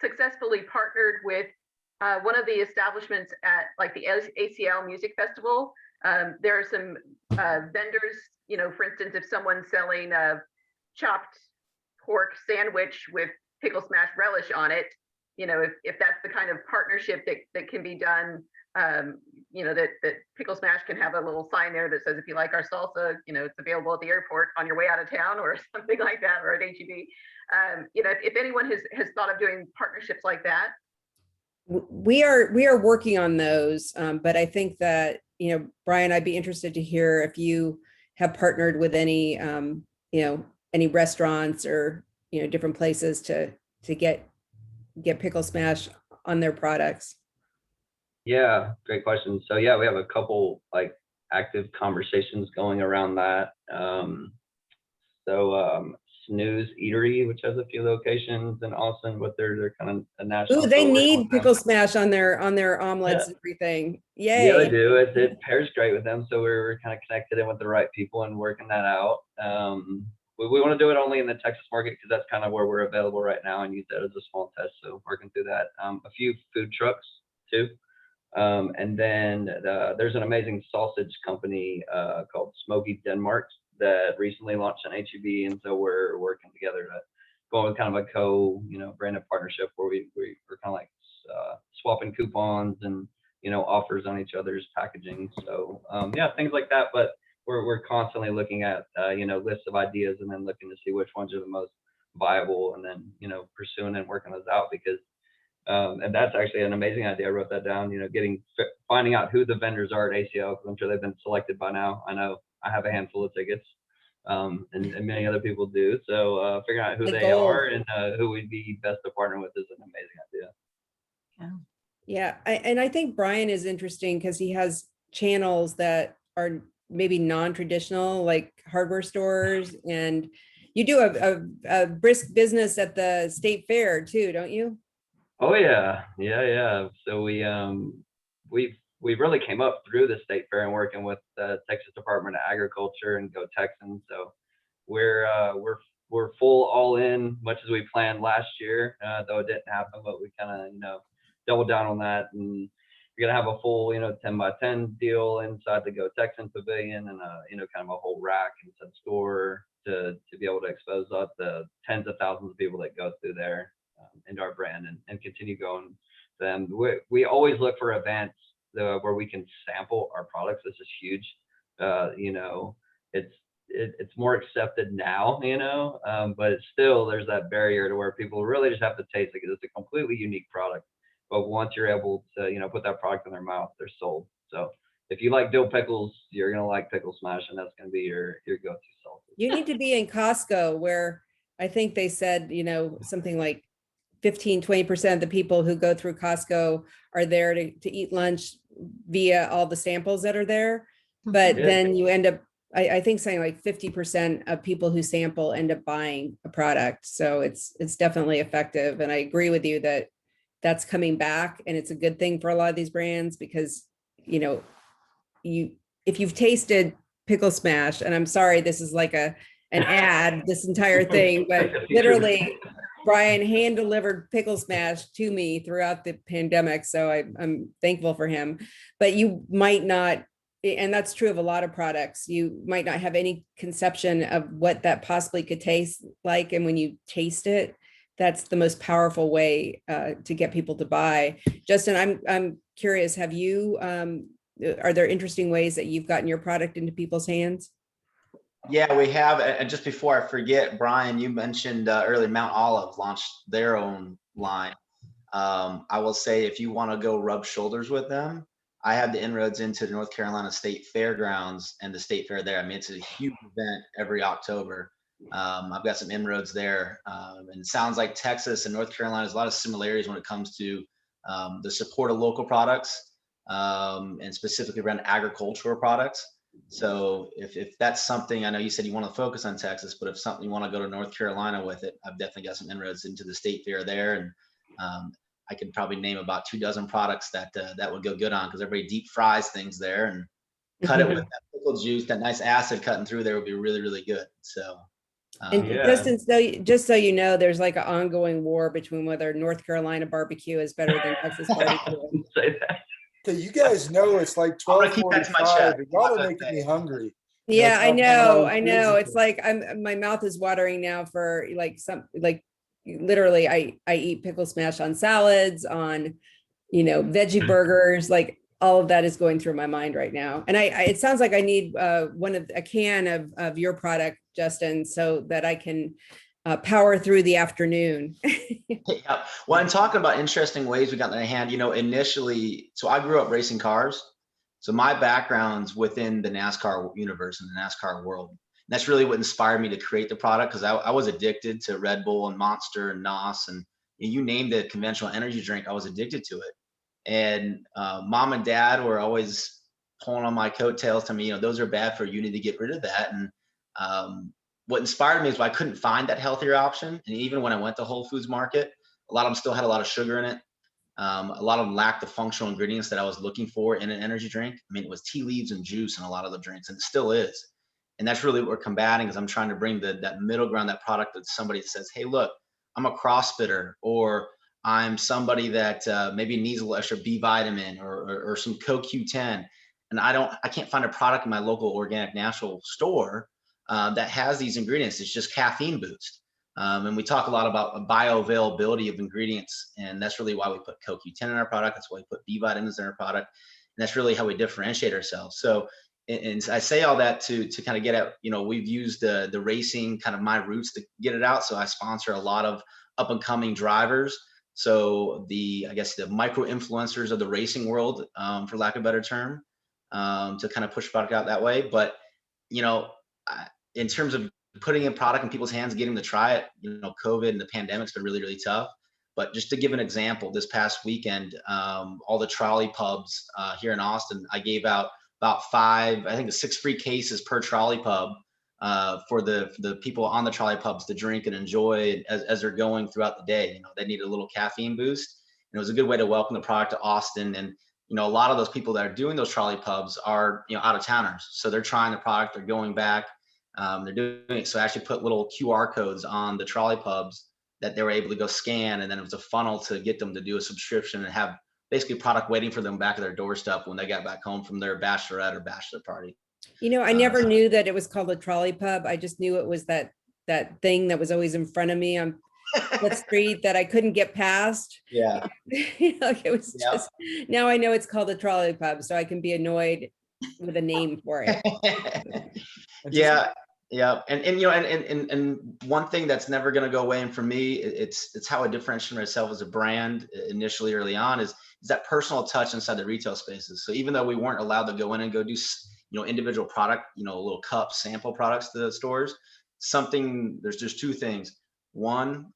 successfully partnered with one of the establishments at like the ACL Music Festival, there are some vendors, for instance, if someone's selling a chopped pork sandwich with Pickle Smash relish on it, if that's the kind of partnership that can be done, that Pickle Smash can have a little sign there that says, if you like our salsa, it's available at the airport on your way out of town or something like that, or at HEB. If anyone has thought of doing partnerships like that. We are working on those, but I think that Brian, I'd be interested to hear if you have partnered with any, any restaurants or, different places to get Pickle Smash on their products. Yeah, great question. So yeah, we have a couple like active conversations going around that. Snooze Eatery, which has a few locations in Austin, but they're kind of a national. Ooh, they so need Pickle Smash on their omelets and everything. Yay. Yeah, they do. It pairs great with them. So we're kind of connected in with the right people and working that out. We want to do it only in the Texas market because that's kind of where we're available right now and use that as a small test. So working through that. A few food trucks too. And then there's an amazing sausage company called Smoky Denmark that recently launched an HEB, and so we're working together to go on kind of a branded partnership where we're kind of like swapping coupons and offers on each other's packaging. So yeah, things like that. But we're constantly looking at lists of ideas and then looking to see which ones are the most viable, and then pursuing and working those out because. And that's actually an amazing idea. I wrote that down, finding out who the vendors are at ACO, because I'm sure they've been selected by now. I know I have a handful of tickets and many other people do. So figuring out who they are and who would be best to partner with is an amazing idea. Yeah. And I think Brian is interesting because he has channels that are maybe non-traditional, like hardware stores. And you do a brisk business at the state fair too, don't you? Oh yeah. So we really came up through the state fair and working with the Texas Department of Agriculture and Go Texans. So we're full all in, much as we planned last year, though it didn't happen. But we kind of doubled down on that, and we're gonna have a full 10x10 deal inside the Go Texan Pavilion, and kind of a whole rack inside the store to be able to expose up the tens of thousands of people that go through there. Into our brand and continue going them. We always look for events where we can sample our products. This is huge. It's more accepted now, but it's still, there's that barrier to where people really just have to taste it because it's a completely unique product. But once you're able to, put that product in their mouth, they're sold. So if you like dill pickles, you're going to like Pickle Smash, and that's going to be your go-to salsa. You need to be in Costco, where I think they said, something like 15-20% of the people who go through Costco are there to eat lunch via all the samples that are there. But then you end up, I think saying like 50% of people who sample end up buying a product. So it's definitely effective. And I agree with you that that's coming back, and it's a good thing for a lot of these brands because, if you've tasted Pickle Smash, and I'm sorry, this is like an ad, this entire thing, but literally Brian hand delivered Pickle Smash to me throughout the pandemic. So I'm thankful for him, but you might not, and that's true of a lot of products, you might not have any conception of what that possibly could taste like. And when you taste it, that's the most powerful way to get people to buy. Justin, I'm curious, have you, are there interesting ways that you've gotten your product into people's hands? Yeah, we have. And just before I forget, Brian, you mentioned earlier Mount Olive launched their own line. I will say, if you want to go rub shoulders with them, I have the inroads into the North Carolina State Fairgrounds and the state fair there. I mean, it's a huge event every October. I've got some inroads there. And it sounds like Texas and North Carolina has a lot of similarities when it comes to the support of local products and specifically around agricultural products. So if that's something, I know you said you want to focus on Texas, but if something you want to go to North Carolina with it, I've definitely got some inroads into the state fair there. And I could probably name about 24 products that would go good on, because everybody deep fries things there, and cut it with that pickle juice, that nice acid cutting through there would be really, really good. So. And Justin, just so you know, there's like an ongoing war between whether North Carolina barbecue is better than Texas barbecue. Say that. Okay, you guys know it's like 12:45. Y'all are making me hungry. Yeah, I know. It's like my mouth is watering now for literally I eat Pickle Smash on salads, on veggie burgers, like all of that is going through my mind right now. And it sounds like I need a can of your product, Justin, so that I can power through the afternoon. Yeah. Well, I'm talking about interesting ways we got in our hand, initially. So I grew up racing cars. So my background's within the NASCAR universe and the NASCAR world. And that's really what inspired me to create the product, because I was addicted to Red Bull and Monster and NOS, and you name the conventional energy drink, I was addicted to it. And mom and dad were always pulling on my coattails to me, those are bad for you, need to get rid of that. And what inspired me is I couldn't find that healthier option. And even when I went to Whole Foods Market, a lot of them still had a lot of sugar in it. A lot of them lacked the functional ingredients that I was looking for in an energy drink. I mean, it was tea leaves and juice in a lot of the drinks, and it still is. And that's really what we're combating, is I'm trying to bring that middle ground, that product that somebody says, hey, look, I'm a CrossFitter, or I'm somebody that maybe needs a little extra B vitamin or some CoQ10. And I can't find a product in my local organic natural store that has these ingredients. It's just caffeine boost. And we talk a lot about bioavailability of ingredients, and that's really why we put CoQ10 in our product. That's why we put B vitamins in our product, and that's really how we differentiate ourselves. So, and I say all that to kind of get at, we've used the racing, kind of my roots, to get it out. So I sponsor a lot of up and coming drivers. So I guess the micro influencers of the racing world, for lack of a better term, to kind of push product out that way. But in terms of putting a product in people's hands, getting them to try it, COVID and the pandemic's been really, really tough. But just to give an example, this past weekend, all the trolley pubs here in Austin, I gave out about 6 free cases per trolley pub for the people on the trolley pubs to drink and enjoy as they're going throughout the day. They need a little caffeine boost. And it was a good way to welcome the product to Austin. And a lot of those people that are doing those trolley pubs are out of towners, so they're trying the product, they're going back. They're doing it. So I actually put little QR codes on the trolley pubs that they were able to go scan, and then it was a funnel to get them to do a subscription and have basically product waiting for them back at their doorstep when they got back home from their bachelorette or bachelor party. I never knew that it was called a trolley pub. I just knew it was that thing that was always in front of me on the street that I couldn't get past. Yeah. It was just, now I know it's called a trolley pub, so I can be annoyed with a name for it. Yeah. And one thing that's never going to go away, and for me, it's how I differentiate myself as a brand initially early on is that personal touch inside the retail spaces. So even though we weren't allowed to go in and go do individual product, little cup sample products to the stores, there's just two things. One,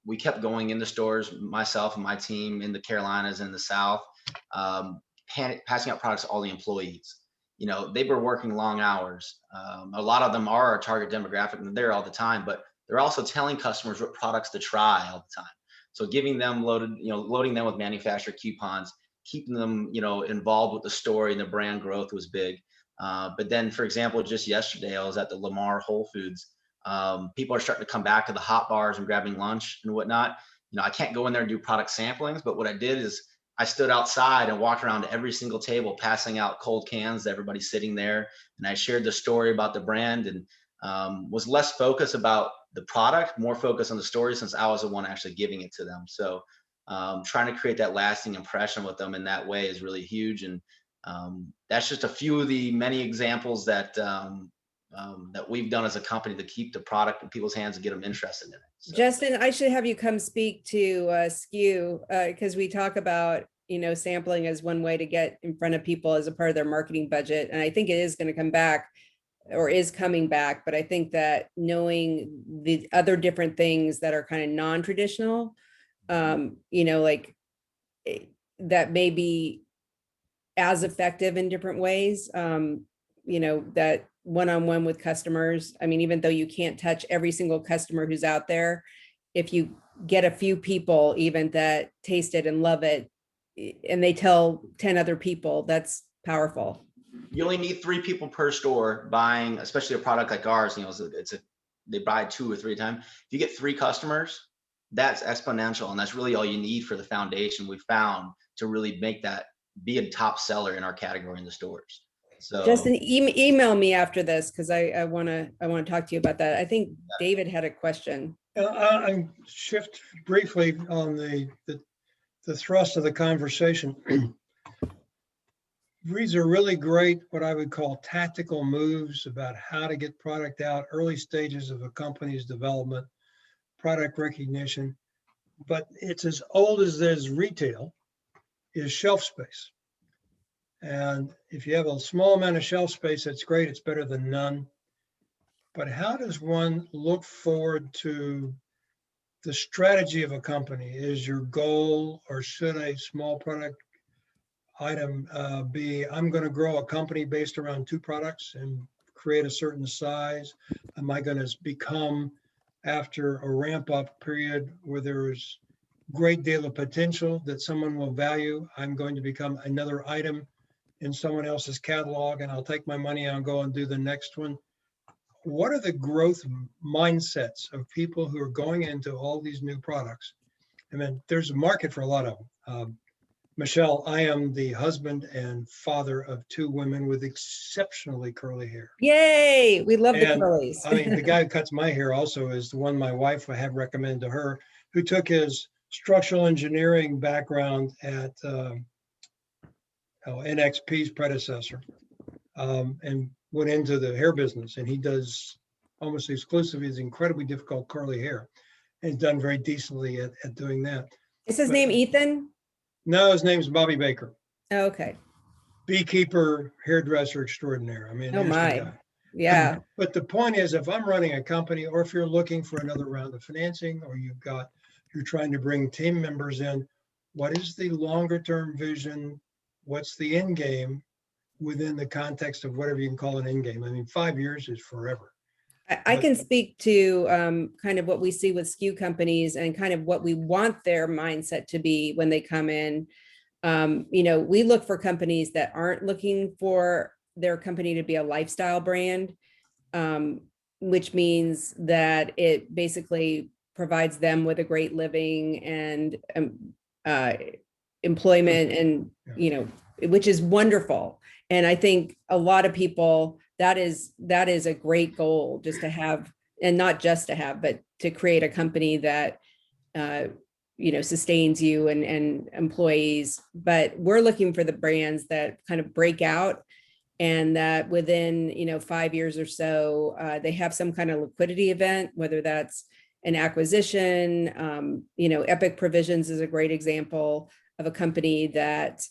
we kept going into stores, myself and my team in the Carolinas and the South, passing out products to all the employees. They were working long hours. A lot of them are our target demographic, and they're there all the time, but they're also telling customers what products to try all the time. So giving them loading them with manufacturer coupons, keeping them, involved with the story, and the brand growth was big. But then, for example, just yesterday, I was at the Lamar Whole Foods. People are starting to come back to the hot bars and grabbing lunch and whatnot. I can't go in there and do product samplings, but what I did is I stood outside and walked around to every single table, passing out cold cans to everybody sitting there. And I shared the story about the brand, and was less focused about the product, more focused on the story, since I was the one actually giving it to them. So trying to create that lasting impression with them in that way is really huge. And that's just a few of the many examples that we've done as a company to keep the product in people's hands and get them interested in it. So. Justin, I should have you come speak to SKU because we talk about, sampling as one way to get in front of people as a part of their marketing budget. And I think it is going to come back, or is coming back. But I think that knowing the other different things that are kind of non-traditional, like that may be as effective in different ways, that one-on-one with customers. I mean, even though you can't touch every single customer who's out there, if you get a few people even that taste it and love it, and they tell 10 other people, that's powerful. You only need 3 people per store buying, especially a product like ours. They buy 2 or 3 times. If you get 3 customers, that's exponential, and that's really all you need for the foundation we found to really make that be a top seller in our category in the stores. So Justin, email me after this, because I want to talk to you about that. I think David had a question. I shift briefly on the thrust of the conversation. These are really great, what I would call tactical moves about how to get product out, early stages of a company's development, product recognition. But it's as old as there's retail, is shelf space. And if you have a small amount of shelf space, that's great. It's better than none. But how does one look forward to the strategy of a company? Is your goal, or should a small product item be, I'm going to grow a company based around 2 products and create a certain size? Am I going to become, after a ramp up period where there's great deal of potential that someone will value, I'm going to become another item in someone else's catalog, and I'll take my money and I'll go and do the next one? What are the growth mindsets of people who are going into all these new products? I mean, there's a market for a lot of them. Michelle, I am the husband and father of 2 women with exceptionally curly hair. Yay, we love the And curlies. I mean, the guy who cuts my hair also is the one my wife would have recommended to her, who took his structural engineering background at NXP's predecessor, and went into the hair business. And he does almost exclusively his incredibly difficult curly hair, and he's done very decently at doing that. Is his But- name Ethan? No, his name's Bobby Baker. Oh, okay. Beekeeper, hairdresser extraordinaire. I mean, Oh here's the my. guy. Yeah. But the point is, if I'm running a company, or if you're looking for another round of financing, or you're trying to bring team members in, what is the longer term vision? What's the end game within the context of whatever you can call an end game? I mean, 5 years is forever. I can speak to kind of what we see with SKU companies and kind of what we want their mindset to be when they come in. We look for companies that aren't looking for their company to be a lifestyle brand, which means that it basically provides them with a great living and employment, and which is wonderful. And I think a lot of people, that is a great goal, just to have, and not just to have, but to create a company that sustains you and employees. But we're looking for the brands that kind of break out, and that within 5 years or so, they have some kind of liquidity event, whether that's an acquisition. Epic Provisions is a great example of a company that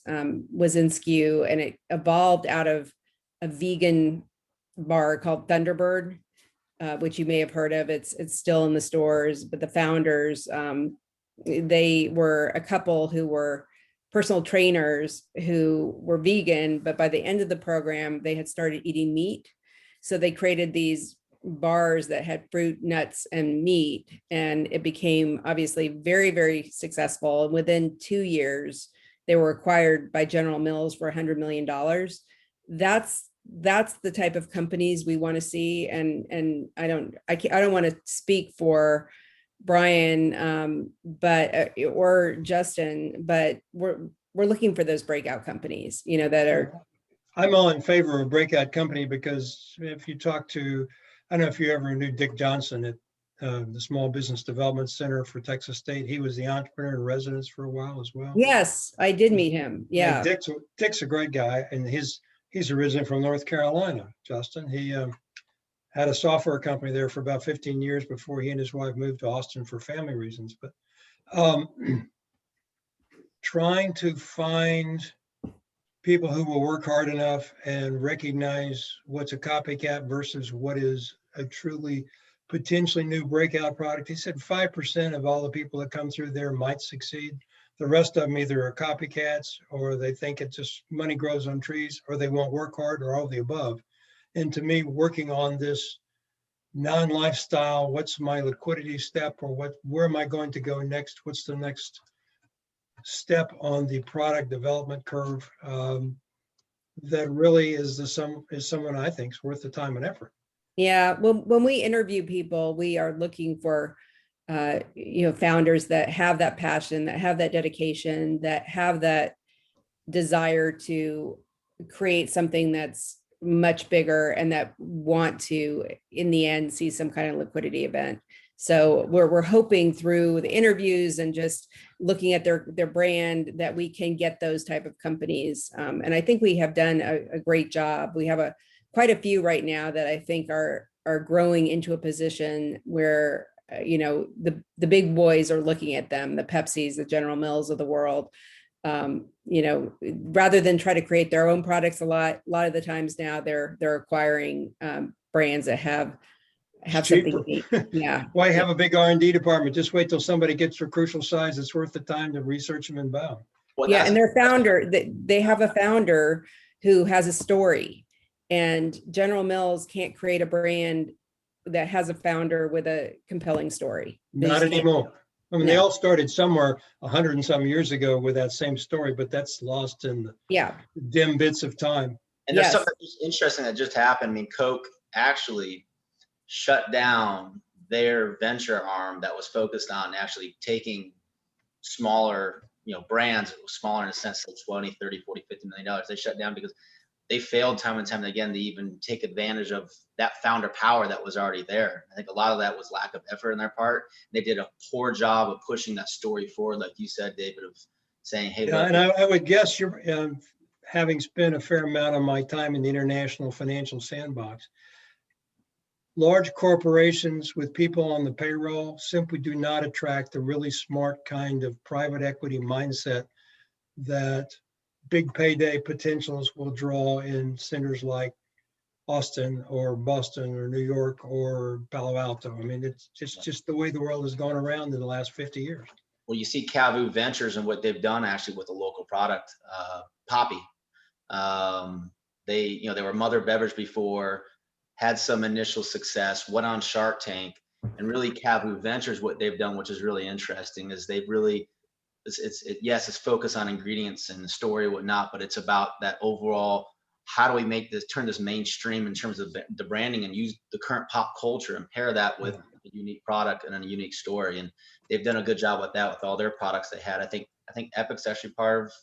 was in SKU, and it evolved out of a vegan bar called Thunderbird, which you may have heard of. It's still in the stores, but the founders, they were a couple who were personal trainers who were vegan, but by the end of the program, they had started eating meat. So they created these bars that had fruit, nuts, and meat, and it became obviously very, very successful. And within 2 years, they were acquired by General Mills for $100 million. That's the type of companies we want to see. And I don't want to speak for Brian, or Justin, but we're looking for those breakout companies, that are. I'm all in favor of a breakout company, because if you talk to, I don't know if you ever knew Dick Johnson at the Small Business Development Center for Texas State. He was the entrepreneur in residence for a while as well. Yes, I did meet him. Yeah. Dick's a great guy, and he's originally from North Carolina, Justin. He had a software company there for about 15 years before he and his wife moved to Austin for family reasons. But trying to find people who will work hard enough and recognize what's a copycat versus what is a truly potentially new breakout product. He said 5% of all the people that come through there might succeed. The rest of them either are copycats, or they think it's just money grows on trees, or they won't work hard, or all the above. And to me, working on this non-lifestyle, what's my liquidity step, or where am I going to go next? What's the next step on the product development curve? That really is someone I think is worth the time and effort. Yeah, well, when we interview people, we are looking for founders that have that passion, that have that dedication, that have that desire to create something that's much bigger, and that want to, in the end, see some kind of liquidity event. So we're hoping through the interviews and just looking at their brand that we can get those type of companies. And I think we have done a great job. We have quite a few right now that I think are growing into a position where the big boys are looking at them, the Pepsis, the General Mills of the world. you know, rather than try to create their own products, a lot of the times now they're acquiring brands that have something cheaper. unique. Yeah. Why have a big R&D department? Just wait till somebody gets to a crucial size. It's worth the time to research them and bow. Well, Yeah, that's- and their founder, they have a founder who has a story, and General Mills can't create a brand that has a founder with a compelling story. They Not just can't. anymore. I mean, they No. all started somewhere 100 and some years ago with that same story, but that's lost in the Yeah. dim bits of time. And there's Yes. something just interesting that just happened. I mean, Coke actually shut down their venture arm that was focused on actually taking smaller, brands, smaller in a sense, like 20, 30, 40, $50 million. They shut down because they failed time and time again to even take advantage of that founder power that was already there. I think a lot of that was lack of effort on their part. They did a poor job of pushing that story forward, like you said, David, of saying, hey, Yeah, look, and I would guess you're, having spent a fair amount of my time in the international financial sandbox, large corporations with people on the payroll simply do not attract the really smart kind of private equity mindset that big payday potentials will draw in centers like Austin or Boston or New York or Palo Alto. I mean, it's just the way the world has gone around in the last 50 years. well, you see Cavu Ventures and what they've done actually with a local product, Poppy. They were Mother Beverage before, had some initial success, went on Shark Tank, and really Cavu Ventures, what they've done, which is really interesting, is they've really, yes, it's focused on ingredients and the story and whatnot, but it's about that overall, how do we make this, turn this mainstream in terms of the branding and use the current pop culture and pair that with a unique product and a unique story. And they've done a good job with that with all their products they had. I think Epic's actually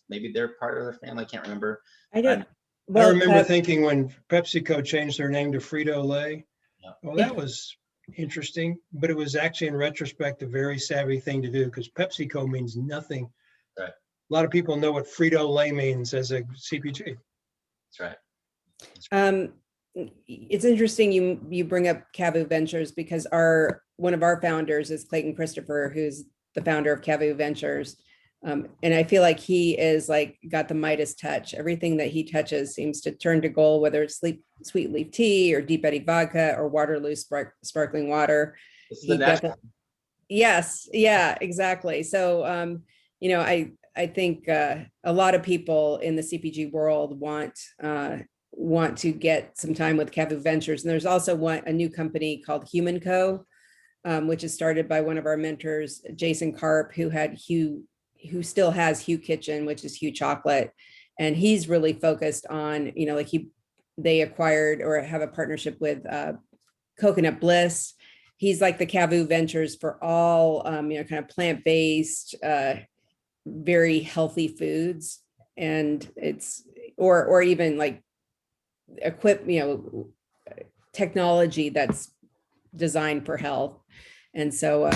maybe they're part of their family. I can't remember. I don't. I remember thinking when PepsiCo changed their name to Frito-Lay, well, that was interesting, but it was actually in retrospect a very savvy thing to do because PepsiCo means nothing. Right. A lot of people know what Frito-Lay means as a CPG. That's right. It's interesting you bring up Cavu Ventures because one of our founders is Clayton Christopher, who's the founder of Cavu Ventures. And I feel like he is got the Midas touch. Everything that he touches seems to turn to gold, whether it's sweet leaf tea or Deep Eddy vodka or Waterloo sparkling water. Yes, yeah, exactly. So, I think a lot of people in the CPG world want to get some time with Cavu Ventures. And there's also a new company called Human Co, which is started by one of our mentors, Jason Karp, who still has Hue Kitchen, which is Hue Chocolate. And he's really focused on, they acquired or have a partnership with Coconut Bliss. He's like the Cavu Ventures for all, kind of plant-based, very healthy foods. And it's, or even like technology that's designed for health. And so,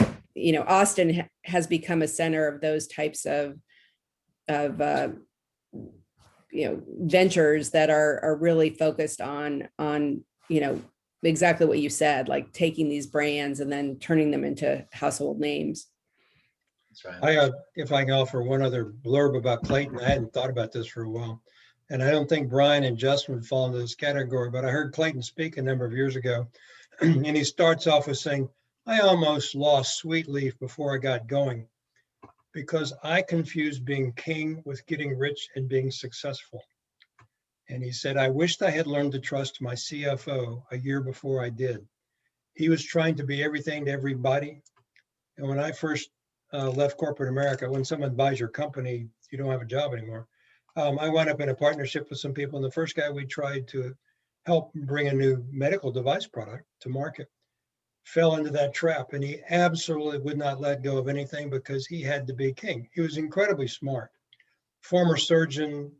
Austin has become a center of those types of ventures that are really focused on exactly what you said, like taking these brands and then turning them into household names. That's right. If I can offer one other blurb about Clayton, I hadn't thought about this for a while. And I don't think Brian and Justin would fall into this category, but I heard Clayton speak a number of years ago. And he starts off with saying, I almost lost Sweet Leaf before I got going because I confused being king with getting rich and being successful. And he said, I wished I had learned to trust my CFO a year before I did. He was trying to be everything to everybody. And when I first left corporate America, when someone buys your company, you don't have a job anymore. I wound up in a partnership with some people. And the first guy we tried to help bring a new medical device product to market fell into that trap. And he absolutely would not let go of anything because he had to be king. He was incredibly smart, former surgeon,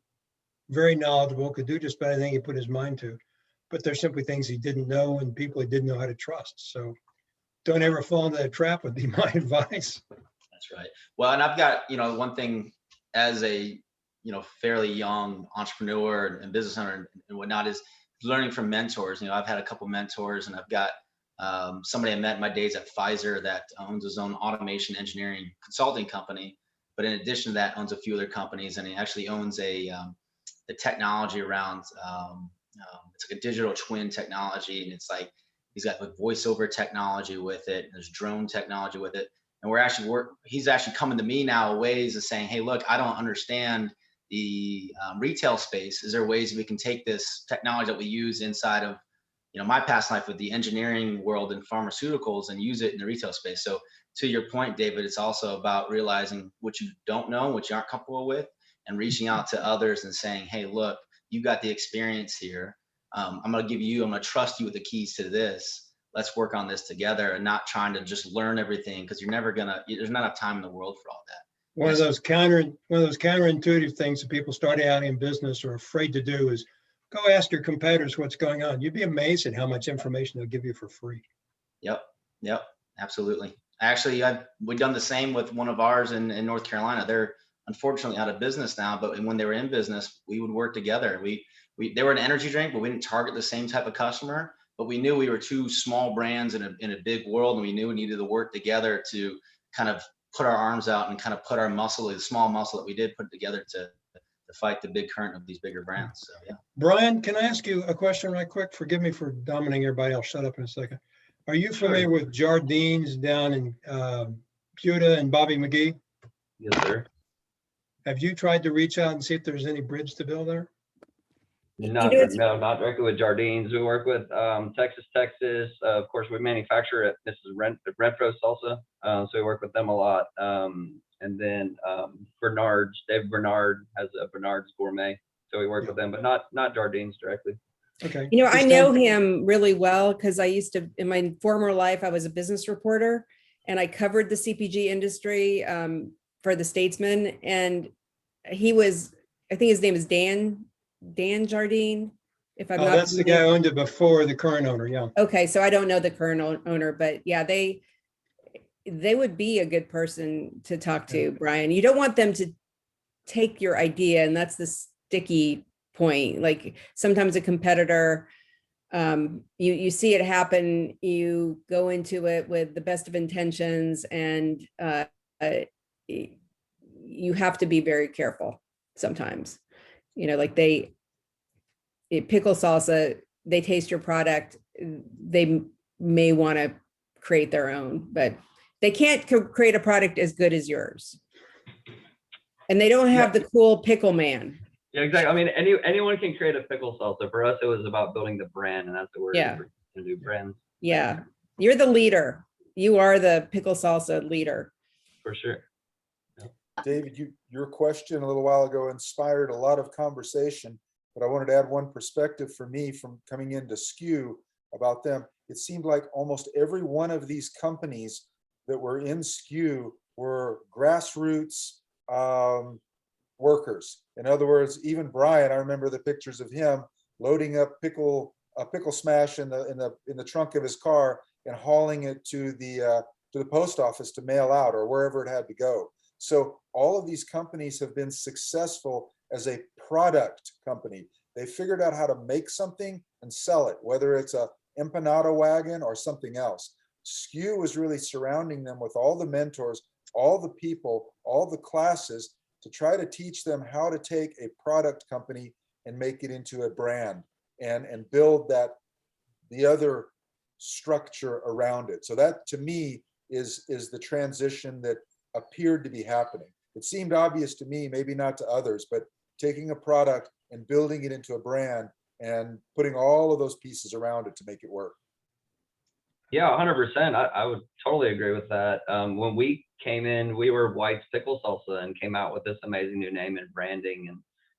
very knowledgeable, could do just about anything he put his mind to. But there's simply things he didn't know and people he didn't know how to trust. So don't ever fall into that trap would be my advice. That's right. Well, and I've got, one thing as a, fairly young entrepreneur and business owner and whatnot is learning from mentors. I've had a couple mentors and I've got somebody I met in my days at Pfizer that owns his own automation engineering consulting company. but in addition to that, owns a few other companies, and he actually owns the technology around it's like a digital twin technology, and it's like he's got like voiceover technology with it, and there's drone technology with it, and he's actually coming to me now ways of saying, hey, look, I don't understand the retail space. Is there ways we can take this technology that we use inside of my past life with the engineering world and pharmaceuticals and use it in the retail space? So to your point, David, it's also about realizing what you don't know, what you aren't comfortable with, and reaching out to others and saying, hey, look, you got the experience here. I'm going to trust you with the keys to this. Let's work on this together, and not trying to just learn everything, because there's not enough time in the world for all that. One of those counterintuitive things that people starting out in business are afraid to do is go ask your competitors what's going on. You'd be amazed at how much information they'll give you for free. Yep, absolutely. Actually, we've done the same with one of ours in North Carolina. They're unfortunately out of business now, but when they were in business, we would work together. They were an energy drink, but we didn't target the same type of customer. But we knew we were two small brands in a big world, and we knew we needed to work together to kind of put our arms out and kind of put our muscle, the small muscle that we did, put together to fight the big current of these bigger brands. So yeah. Brian, can I ask you a question right quick? Forgive me for dominating everybody. I'll shut up in a second. Are you familiar with Jardines down in Buda and Bobby McGee? Yes, sir. Have you tried to reach out and see if there's any bridge to build there? No, not directly with Jardines. We work with Texas. Of course, we manufacture at Mrs. Renfro Salsa, so we work with them a lot. And then Bernard's, Dave Bernard has a Bernard's Gourmet, so we work with them, but not Jardines directly. Okay. I know him really well because I used to, in my former life, I was a business reporter, and I covered the CPG industry for the Statesman, and he was, I think his name is Dan Jardine, if I'm not. That's the guy who owned it before the current owner. Yeah. Okay, so I don't know the current owner, but yeah, they would be a good person to talk to, Brian. You don't want them to take your idea, and that's the sticky point. Like sometimes a competitor, you see it happen, you go into it with the best of intentions, and you have to be very careful sometimes. Like pickle salsa, they taste your product, they may want to create their own, but they can't create a product as good as yours. And they don't have the cool pickle man. Yeah, exactly. I mean, anyone can create a pickle salsa. For us, it was about building the brand, and that's what we're to do, brands. Yeah, you're the leader. You are the pickle salsa leader. For sure. David, your question a little while ago inspired a lot of conversation, but I wanted to add one perspective for me from coming into SKU about them. It seemed like almost every one of these companies that were in SKU were grassroots workers. In other words, even Brian, I remember the pictures of him loading up pickle smash in the trunk of his car and hauling it to the post office to mail out or wherever it had to go. So all of these companies have been successful as a product company. They figured out how to make something and sell it, whether it's a empanada wagon or something else. SKU was really surrounding them with all the mentors, all the people, all the classes to try to teach them how to take a product company and make it into a brand and build the other structure around it. So that to me is the transition that appeared to be happening. It seemed obvious to me, maybe not to others, but taking a product and building it into a brand and putting all of those pieces around it to make it work. Yeah, 100%. I would totally agree with that. When we came in, we were White's Pickle Salsa and came out with this amazing new name and branding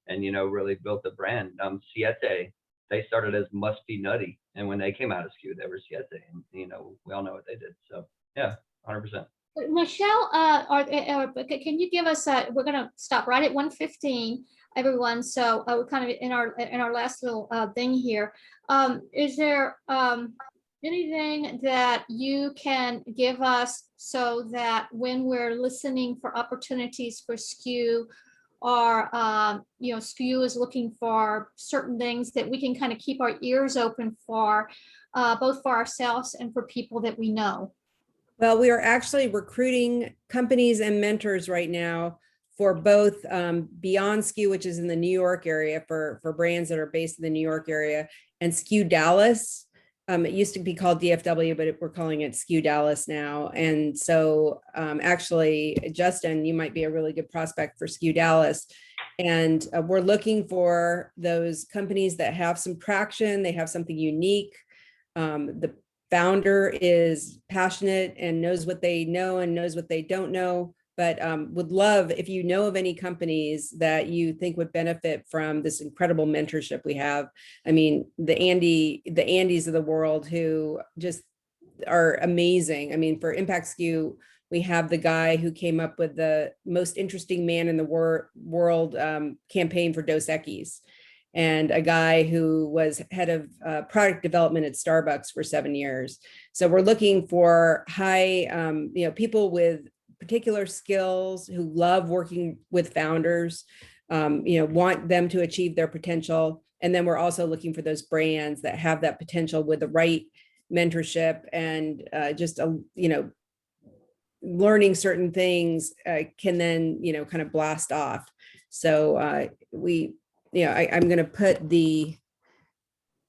and really built the brand. Siete, they started as Must Be Nutty. And when they came out of SKU, they were Siete. And, we all know what they did. So, yeah, 100%. Michelle, can you give us we're going to stop right at 1:15, everyone. So we're kind of in our last little thing here. Is there anything that you can give us so that when we're listening for opportunities for SKU or SKU is looking for certain things that we can kind of keep our ears open for, both for ourselves and for people that we know? Well, we are actually recruiting companies and mentors right now for both Beyond SKU, which is in the New York area for brands that are based in the New York area, and SKU Dallas. It used to be called DFW, but we're calling it SKU Dallas now. And so actually, Justin, you might be a really good prospect for SKU Dallas. And we're looking for those companies that have some traction, they have something unique. The founder is passionate and knows what they know and knows what they don't know, but would love if you know of any companies that you think would benefit from this incredible mentorship we have. I mean, the Andys of the world who just are amazing. I mean, for Impact SKU, we have the guy who came up with the most interesting man in the world campaign for Dos Equis, and a guy who was head of product development at Starbucks for 7 years. So we're looking for high, people with particular skills who love working with founders, want them to achieve their potential. And then we're also looking for those brands that have that potential with the right mentorship and learning certain things can then, kind of blast off. So I'm going to put the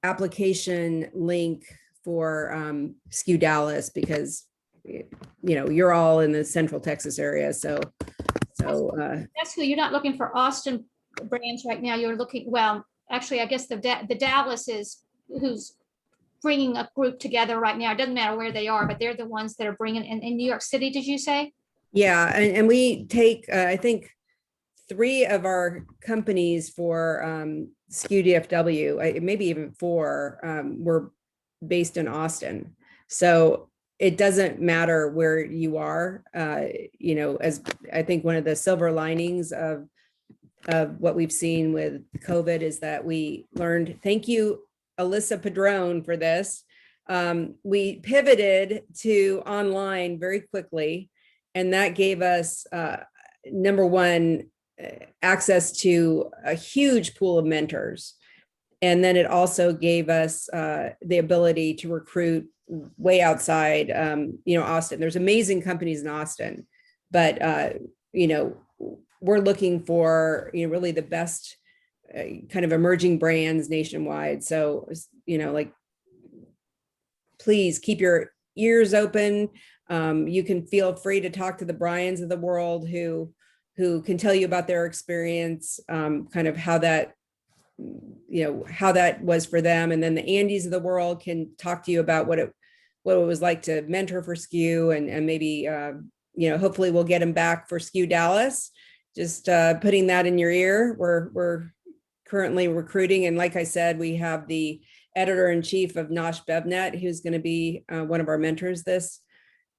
application link for SKU Dallas because, you're all in the Central Texas area. So That's who you're not looking for Austin brands right now. You're looking, well, actually, I guess the Dallas is who's bringing a group together right now. It doesn't matter where they are, but they're the ones that are bringing in New York City. Did you say? Yeah. And we take, I think, 3 of our companies for SKU DFW, maybe even 4, were based in Austin. So it doesn't matter where you are, as I think one of the silver linings of what we've seen with COVID is that we learned, thank you, Alyssa Padron, for this. We pivoted to online very quickly, and that gave us, number one, access to a huge pool of mentors. And then it also gave us the ability to recruit way outside, Austin. There's amazing companies in Austin, but, we're looking for, really the best kind of emerging brands nationwide. So, please keep your ears open. You can feel free to talk to the Bryans of the world who can tell you about their experience, kind of how that was for them. And then the Andys of the world can talk to you about what it was like to mentor for SKU and maybe, hopefully we'll get them back for SKU Dallas. Just putting that in your ear. We're currently recruiting. And like I said, we have the editor-in-chief of Nosh BevNet, who's going to be one of our mentors this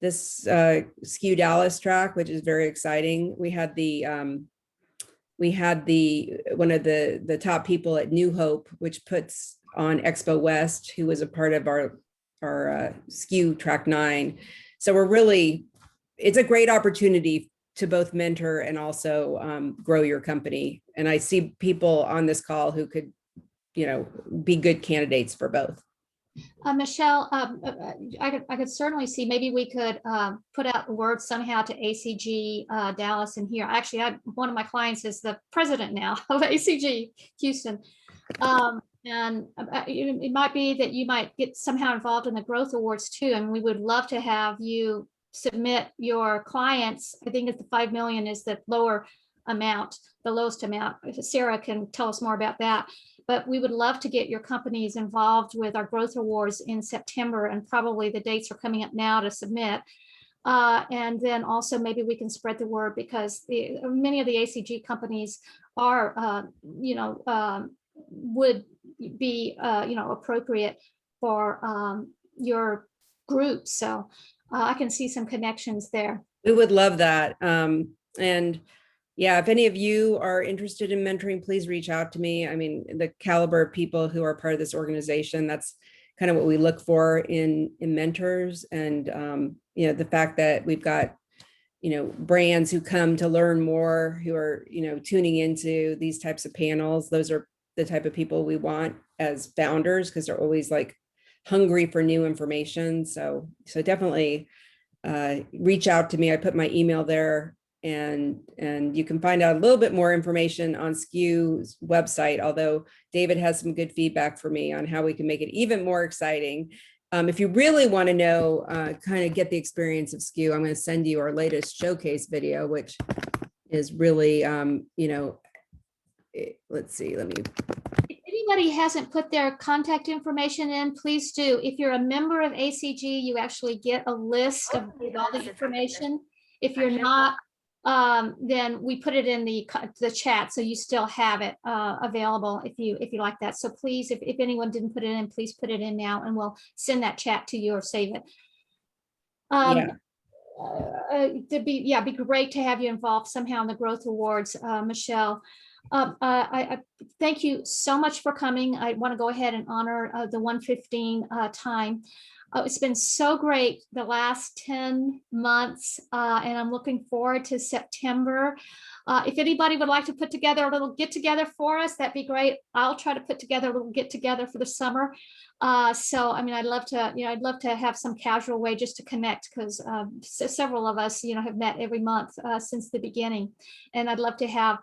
SKU Dallas track, which is very exciting. We had one of the top people at New Hope, which puts on Expo West, who was a part of our SKU track 9. So it's a great opportunity to both mentor and also grow your company. And I see people on this call who could, be good candidates for both. Michelle, I could certainly see maybe we could put out the word somehow to ACG Dallas and here. Actually, one of my clients is the president now of ACG Houston. And it might be that you might get somehow involved in the growth awards too. And we would love to have you submit your clients. I think that the 5 million is the lower amount, the lowest amount. If Sarah can tell us more about that. But we would love to get your companies involved with our growth awards in September, and probably the dates are coming up now to submit. And then also maybe we can spread the word because many of the ACG companies are, would be, appropriate for your group. So I can see some connections there. We would love that. And yeah, if any of you are interested in mentoring, please reach out to me. I mean, the caliber of people who are part of this organization, that's kind of what we look for in mentors. And, the fact that we've got, brands who come to learn more, who are, tuning into these types of panels. Those are the type of people we want as founders because they're always like hungry for new information. So definitely reach out to me. I put my email there, and you can find out a little bit more information on SKU's website, although David has some good feedback for me on how we can make it even more exciting. If you really want to know, kind of get the experience of SKU, I'm going to send you our latest showcase video, which is really, let's see, let me. If anybody hasn't put their contact information in, please do. If you're a member of ACG, you actually get a list of all the information. If you're not, then we put it in the chat, so you still have it available if you like that. So please, if anyone didn't put it in, please put it in now, and we'll send that chat to you or save it. It'd be great to have you involved somehow in the growth awards, Michelle. I thank you so much for coming. I want to go ahead and honor the 1:15 time. It's been so great the last 10 months, and I'm looking forward to September. If anybody would like to put together a little get together for us, that'd be great. I'll try to put together a little get together for the summer. So, I mean, I'd love to have some casual way just to connect, because several of us, have met every month since the beginning, and I'd love to have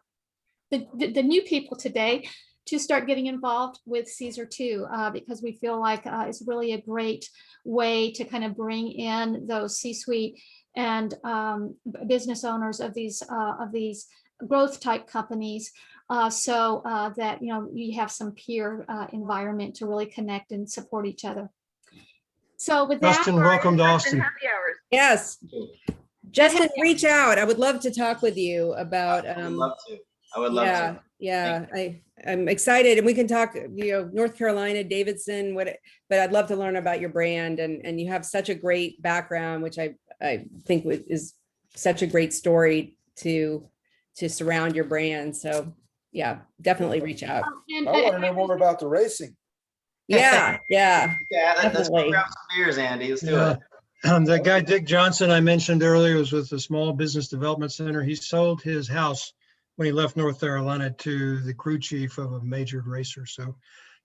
the new people today to start getting involved with CEASAR too, because we feel like it's really a great way to kind of bring in those C-suite and business owners of these growth type companies, so that you have some peer environment to really connect and support each other. So with that, Justin, welcome to Austin. Happy hours. Yes, Justin, reach out. I would love to talk with you about. I would love to. I would love to. Yeah, I'm excited, and we can talk, North Carolina, Davidson, but I'd love to learn about your brand, and you have such a great background, which I think is such a great story to surround your brand. So yeah, definitely reach out. I want to know more about the racing. Yeah, Let's definitely. grab some beers, Andy. Let's do Yeah. it. The guy, Dick Johnson, I mentioned earlier, was with the Small Business Development Center. He sold his house when he left North Carolina to the crew chief of a major racer. So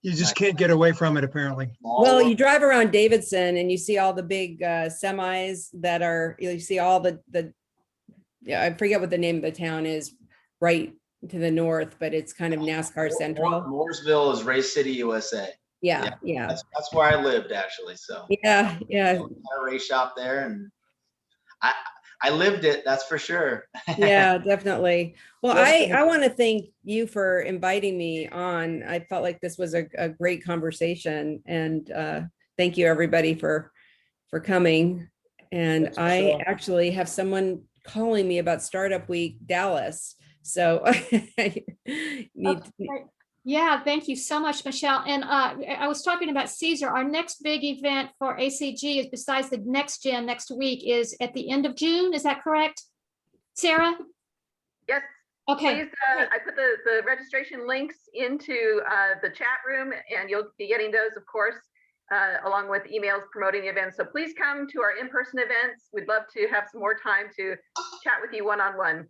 you just can't get away from it, apparently. Well, you drive around Davidson and you see all the big semis that are, you see all the I forget what the name of the town is right to the north, but it's kind of NASCAR central. Mooresville is Race City, USA. Yeah. That's where I lived, actually. So Yeah. a race shop there, and I lived it, that's for sure. Yeah, definitely. Well, I want to thank you for inviting me on. I felt like this was a great conversation, and thank you everybody for coming. And Thanks, I Michelle. actually have someone calling me about Startup Week Dallas. So I need yeah, thank you so much, Michelle. And I was talking about CEASAR. Our next big event for ACG is, besides the next gen next week, is at the end of June. Is that correct, Sarah? Yes. Okay. Please, I put the registration links into the chat room, and you'll be getting those, of course, along with emails promoting the event. So please come to our in-person events. We'd love to have some more time to chat with you one-on-one.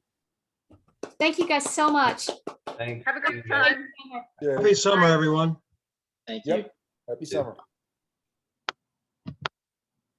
Thank you guys so much. Thanks. Have a great time. Happy summer, everyone. Thank you. Yep. Happy summer.